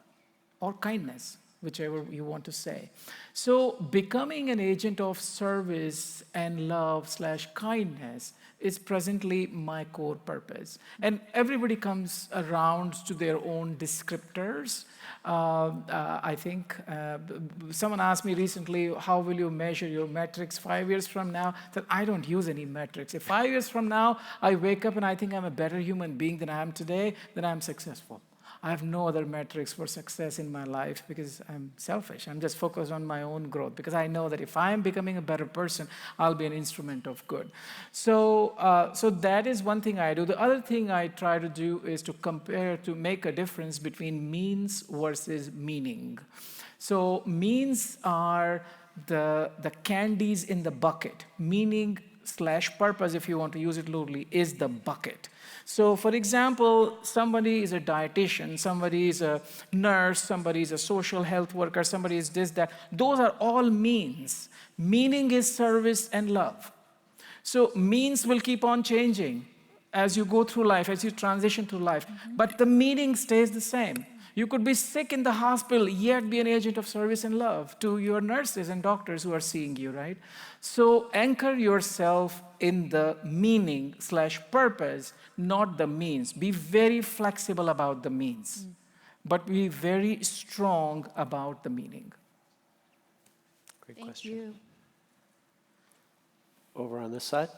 or kindness, whichever you want to say. So becoming an agent of service and love/kindness is presently my core purpose. And everybody comes around to their own descriptors. I think someone asked me recently, how will you measure your metrics 5 years from now? That I don't use any metrics. If 5 years from now, I wake up and I think I'm a better human being than I am today, then I'm successful. I have no other metrics for success in my life because I'm selfish. I'm just focused on my own growth because I know that if I'm becoming a better person, I'll be an instrument of good. So that is one thing I do. The other thing I try to do is to compare, to make a difference between means versus meaning. So means are the candies in the bucket. Meaning/purpose, if you want to use it loosely, is the bucket. So for example, somebody is a dietitian, somebody is a nurse, somebody is a social health worker, somebody is this, that. Those are all means. Meaning is service and love. So means will keep on changing as you go through life, as you transition through life. But the meaning stays the same. You could be sick in the hospital, yet be an agent of service and love to your nurses and doctors who are seeing you, right? So anchor yourself in the meaning/purpose, not the means. Be very flexible about the means, but be very strong about the meaning. Great Thank question. you. Over on this side.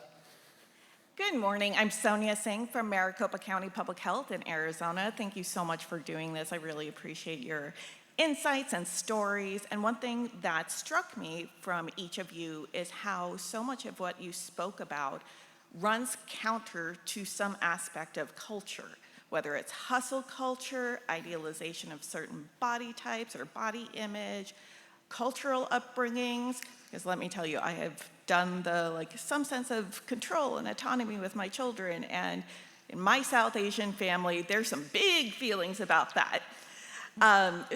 Good morning. I'm Sonia Singh from Maricopa County Public Health in Arizona. Thank you so much for doing this. I really appreciate your insights and stories. And one thing that struck me from each of you is how so much of what you spoke about runs counter to some aspect of culture, whether it's hustle culture, idealization of certain body types or body image, cultural upbringings. Because let me tell you, I have done some sense of control and autonomy with my children, and in my South Asian family, there's some big feelings about that.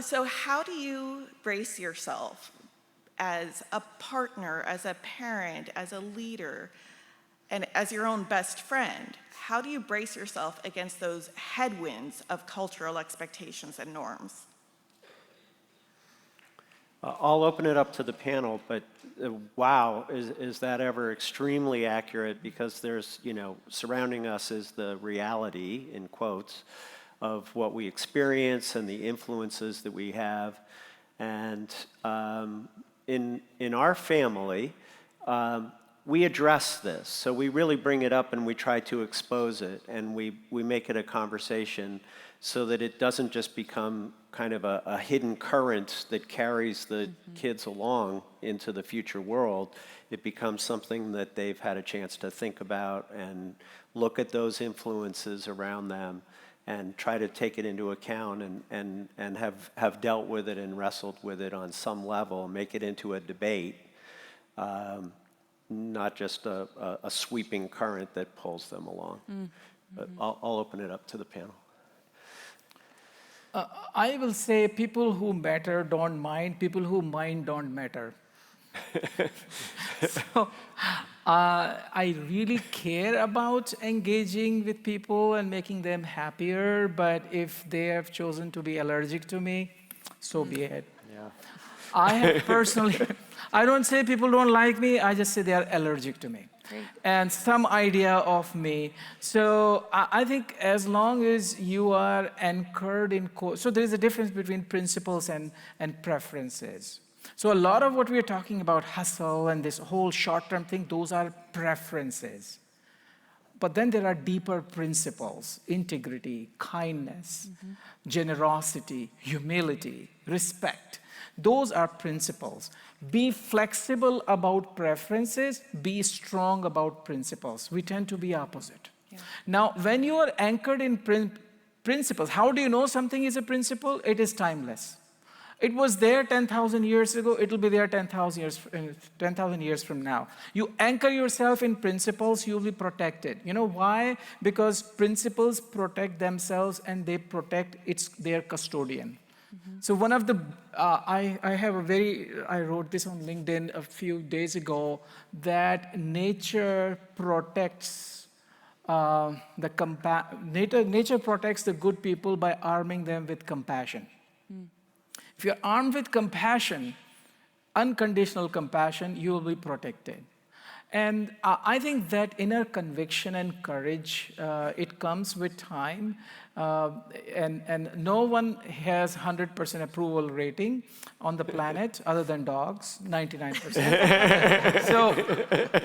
So how do you brace yourself as a partner, as a parent, as a leader, and as your own best friend? How do you brace yourself against those headwinds of cultural expectations and norms? I'll open it up to the panel, but wow, is that ever extremely accurate? Because there's, surrounding us is the reality, in quotes, of what we experience and the influences that we have. And in our family, we address this. So we really bring it up and we try to expose it, and we make it a conversation so that it doesn't just become kind of a hidden current that carries the kids along into the future world. It becomes something that they've had a chance to think about and look at those influences around them and try to take it into account and have dealt with it and wrestled with it on some level, make it into a debate, not just a sweeping current that pulls them along. But I'll open it up to the panel. I will say people who matter don't mind, people who mind don't matter. So I really care about engaging with people and making them happier, but if they have chosen to be allergic to me, so be it. Yeah. I have personally, I don't say people don't like me, I just say they are allergic to me. Great. And some idea of me. So I think as long as you are anchored in, so there is a difference between principles and preferences. So a lot of what we're talking about, hustle and this whole short-term thing, those are preferences. But then there are deeper principles: integrity, kindness, generosity, humility, respect. Those are principles. Be flexible about preferences, be strong about principles. We tend to be opposite. Yeah. Now, when you are anchored in principles, how do you know something is a principle? It is timeless. It was there 10,000 years ago, it will be there 10,000 years from now. You anchor yourself in principles, you will be protected. You know why? Because principles protect themselves and they protect their custodian. So one of the, I wrote this on LinkedIn a few days ago, that nature protects nature protects the good people by arming them with compassion. If you're armed with compassion, unconditional compassion, you will be protected. And I think that inner conviction and courage, it comes with time. And no one has 100% approval rating on the planet other than dogs, 99%. So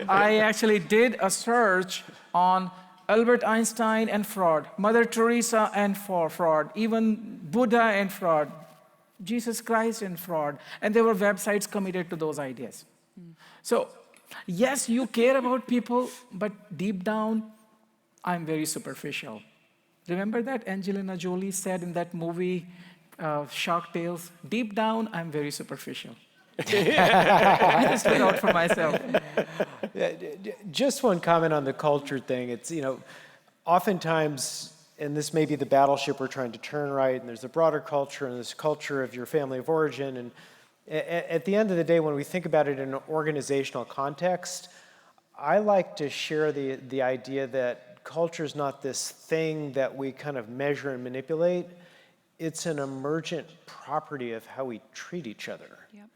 I actually did a search on Albert Einstein and fraud, Mother Teresa and fraud, even Buddha and fraud, Jesus Christ and fraud. And there were websites committed to those ideas. So yes, you care about people, but deep down, I'm very superficial. Remember that Angelina Jolie said in that movie, Shark Tales? Deep down, I'm very superficial. I just look out for myself. Just one comment on the culture thing. It's, oftentimes, and this may be the battleship we're trying to turn right, and there's a broader culture, and this culture of your family of origin, and at the end of the day, when we think about it in an organizational context, I like to share the idea that culture is not this thing that we kind of measure and manipulate. it's an emergent property of how we treat each other. Yep.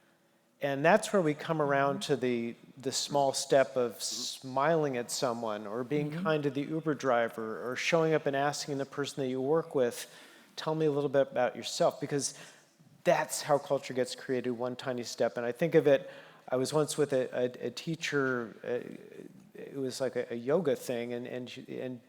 And that's where we come around to the small step of smiling at someone, or being kind to the Uber driver, or showing up and asking the person that you work with, tell me a little bit about yourself, because that's how culture gets created, one tiny step. And I think of it, I was once with a teacher, it was like a yoga thing, and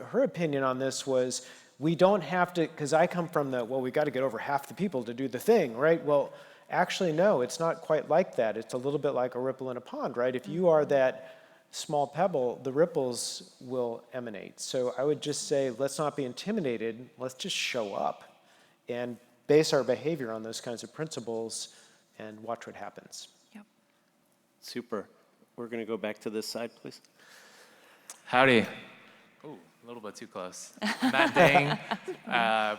her opinion on this was, we don't have to, because I come from we got to get over half the people to do the thing, right? Well, actually, no, it's not quite like that. It's a little bit like a ripple in a pond, right? If you are that small pebble, the ripples will emanate. So I would just say, let's not be intimidated. Let's just show up and base our behavior on those kinds of principles and watch what happens. Yep. Super. We're going to go back to this side, please. Howdy. Ooh, a little bit too close. Matt Dang,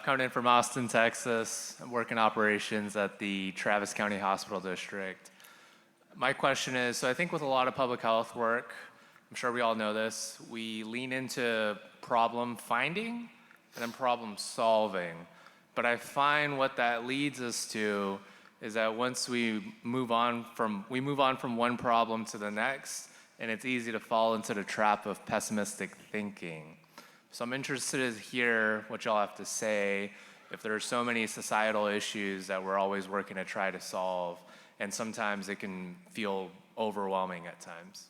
coming in from Austin, Texas. I'm working operations at the Travis County Hospital District. My question is, so I think with a lot of public health work, I'm sure we all know this, we lean into problem finding and then problem solving. But I find what that leads us to is that once we move on from one problem to the next, and it's easy to fall into the trap of pessimistic thinking. So I'm interested to hear what y'all have to say, if there are so many societal issues that we're always working to try to solve, and sometimes it can feel overwhelming at times.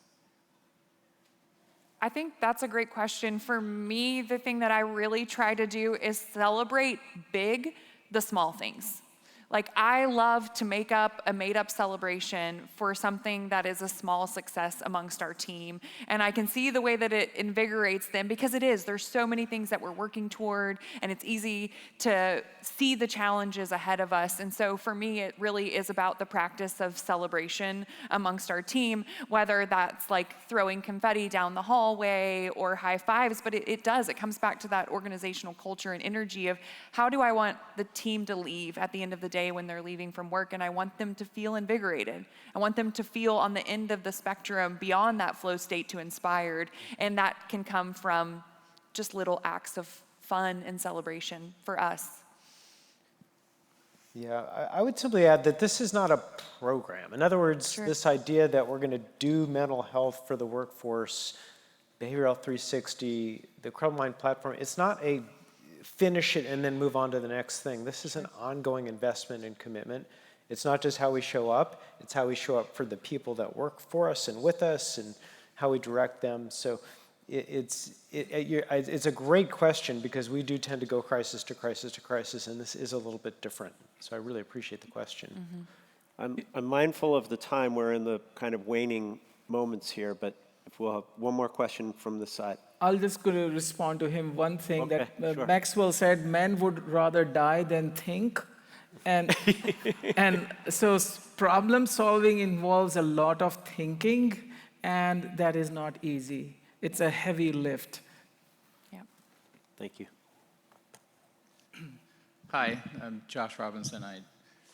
I think that's a great question. For me, the thing that I really try to do is celebrate big, the small things. Like, I love to make up a made-up celebration for something that is a small success amongst our team. And I can see the way that it invigorates them, because it is. There's so many things that we're working toward, and it's easy to see the challenges ahead of us. And so for me, it really is about the practice of celebration amongst our team, whether that's like throwing confetti down the hallway or high fives, but it comes back to that organizational culture and energy of, how do I want the team to leave at the end of the day when they're leaving from work? And I want them to feel invigorated. I want them to feel on the end of the spectrum beyond that flow state to inspired. And that can come from just little acts of fun and celebration for us. Yeah, I would simply add that this is not a program. In other words, this idea that we're going to do mental health for the workforce, Behavioral Health 360, the Credible Mind platform, it's not a finish it and then move on to the next thing. This is an ongoing investment and commitment. It's not just how we show up, it's how we show up for the people that work for us and with us, and how we direct them. So it's a great question, because we do tend to go crisis to crisis to crisis, and this is a little bit different. So I really appreciate the question. I'm mindful of the time. We're in the kind of waning moments here, but if we'll have one more question from the side. I'll just go to respond to him. One thing Okay, that sure. Maxwell said, men would rather die than think. And, and so problem solving involves a lot of thinking, and that is not easy. It's a heavy lift. Yeah. Thank you. Hi, I'm Josh Robinson. I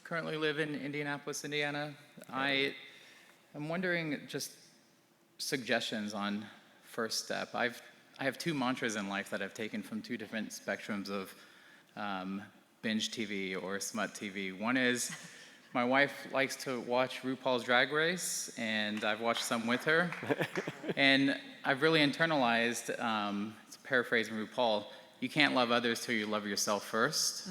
currently live in Indianapolis, Indiana. I'm wondering just suggestions on first step. I have two mantras in life that I've taken from two different spectrums of binge TV or smut TV. One is, my wife likes to watch RuPaul's Drag Race, and I've watched some with her. And I've really internalized, it's paraphrasing RuPaul, you can't love others till you love yourself first.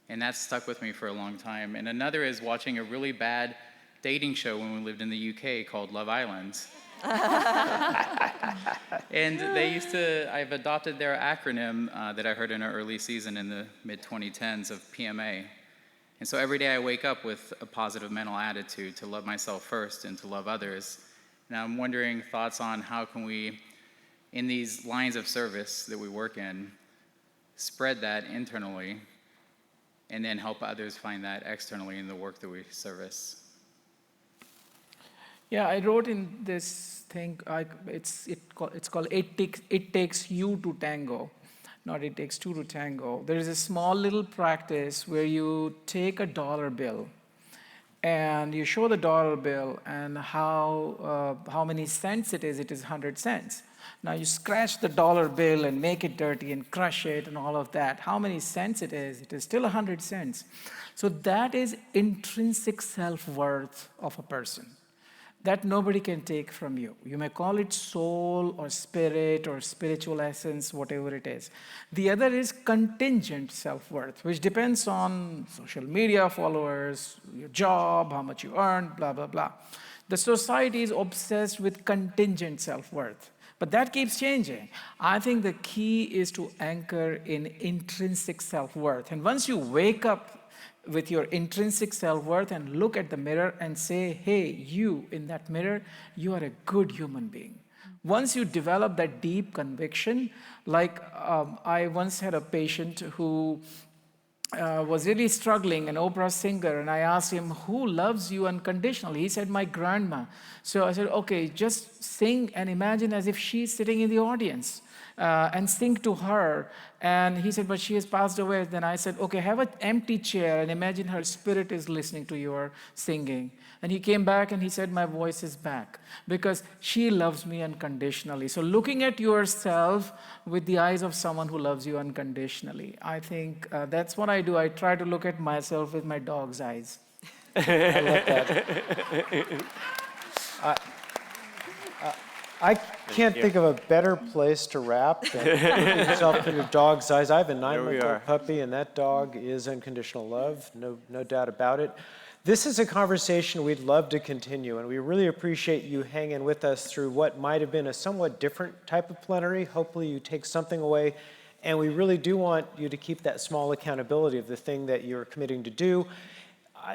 And that's stuck with me for a long time. And another is watching a really bad dating show when we lived in the UK called Love Island. And I've adopted their acronym that I heard in an early season in the mid-2010s of PMA. And so every day I wake up with a positive mental attitude to love myself first and to love others. And I'm wondering thoughts on how can we, in these lines of service that we work in, spread that internally and then help others find that externally in the work that we service. Yeah, I wrote in this thing, it's called It Takes You to Tango, not It Takes Two to Tango. There is a small little practice where you take a dollar bill and you show the dollar bill and how many cents it is 100 cents. Now you scratch the dollar bill and make it dirty and crush it and all of that. How many cents it is still 100 cents. So that is intrinsic self-worth of a person that nobody can take from you. You may call it soul or spirit or spiritual essence, whatever it is. The other is contingent self-worth, which depends on social media followers, your job, how much you earn, blah, blah, blah. The society is obsessed with contingent self-worth, but that keeps changing. I think the key is to anchor in intrinsic self-worth. And once you wake up with your intrinsic self-worth and look at the mirror and say, hey, you in that mirror, you are a good human being. Once you develop that deep conviction, like I once had a patient who was really struggling, an opera singer, and I asked him, who loves you unconditionally? He said, my grandma. So I said, okay, just sing and imagine as if she's sitting in the audience. And sing to her. And he said, but she has passed away. Then I said, okay, have an empty chair and imagine her spirit is listening to your singing. And he came back and he said, my voice is back because she loves me unconditionally. So looking at yourself with the eyes of someone who loves you unconditionally, I think that's what I do. I try to look at myself with my dog's eyes. I love that. I can't think of a better place to wrap than looking yourself in your dog's eyes. I have a 9-month-old puppy, and that dog is unconditional love, no doubt about it. This is a conversation we'd love to continue, and we really appreciate you hanging with us through what might have been a somewhat different type of plenary. Hopefully you take something away, and we really do want you to keep that small accountability of the thing that you're committing to do.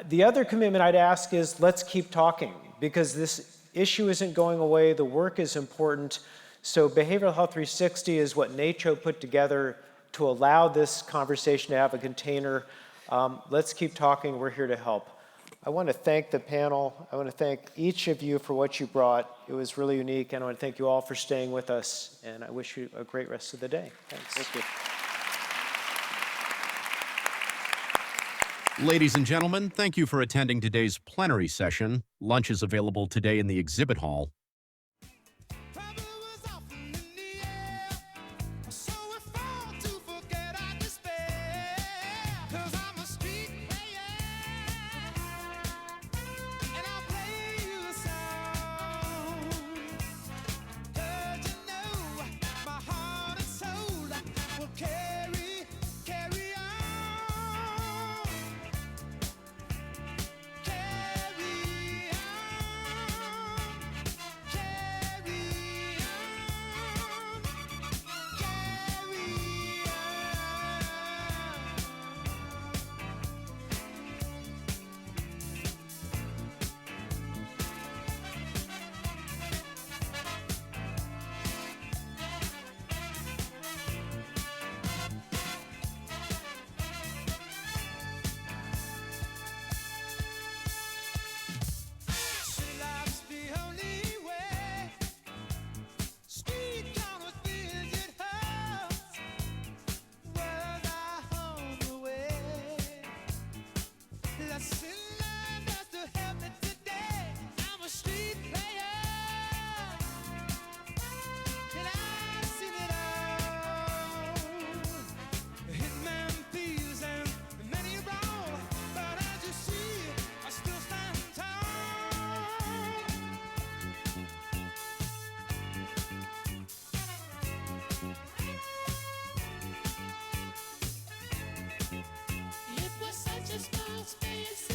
The other commitment I'd ask is let's keep talking, because this issue isn't going away, the work is important. So Behavioral Health 360 is what NACHO put together to allow this conversation to have a container. Let's keep talking, we're here to help. I want to thank the panel. I want to thank each of you for what you brought. It was really unique, and I want to thank you all for staying with us, and I wish you a great rest of the day. Thanks. Thank you. Ladies and gentlemen, thank you for attending today's plenary session. Lunch is available today in the exhibit hall. It was such a small space.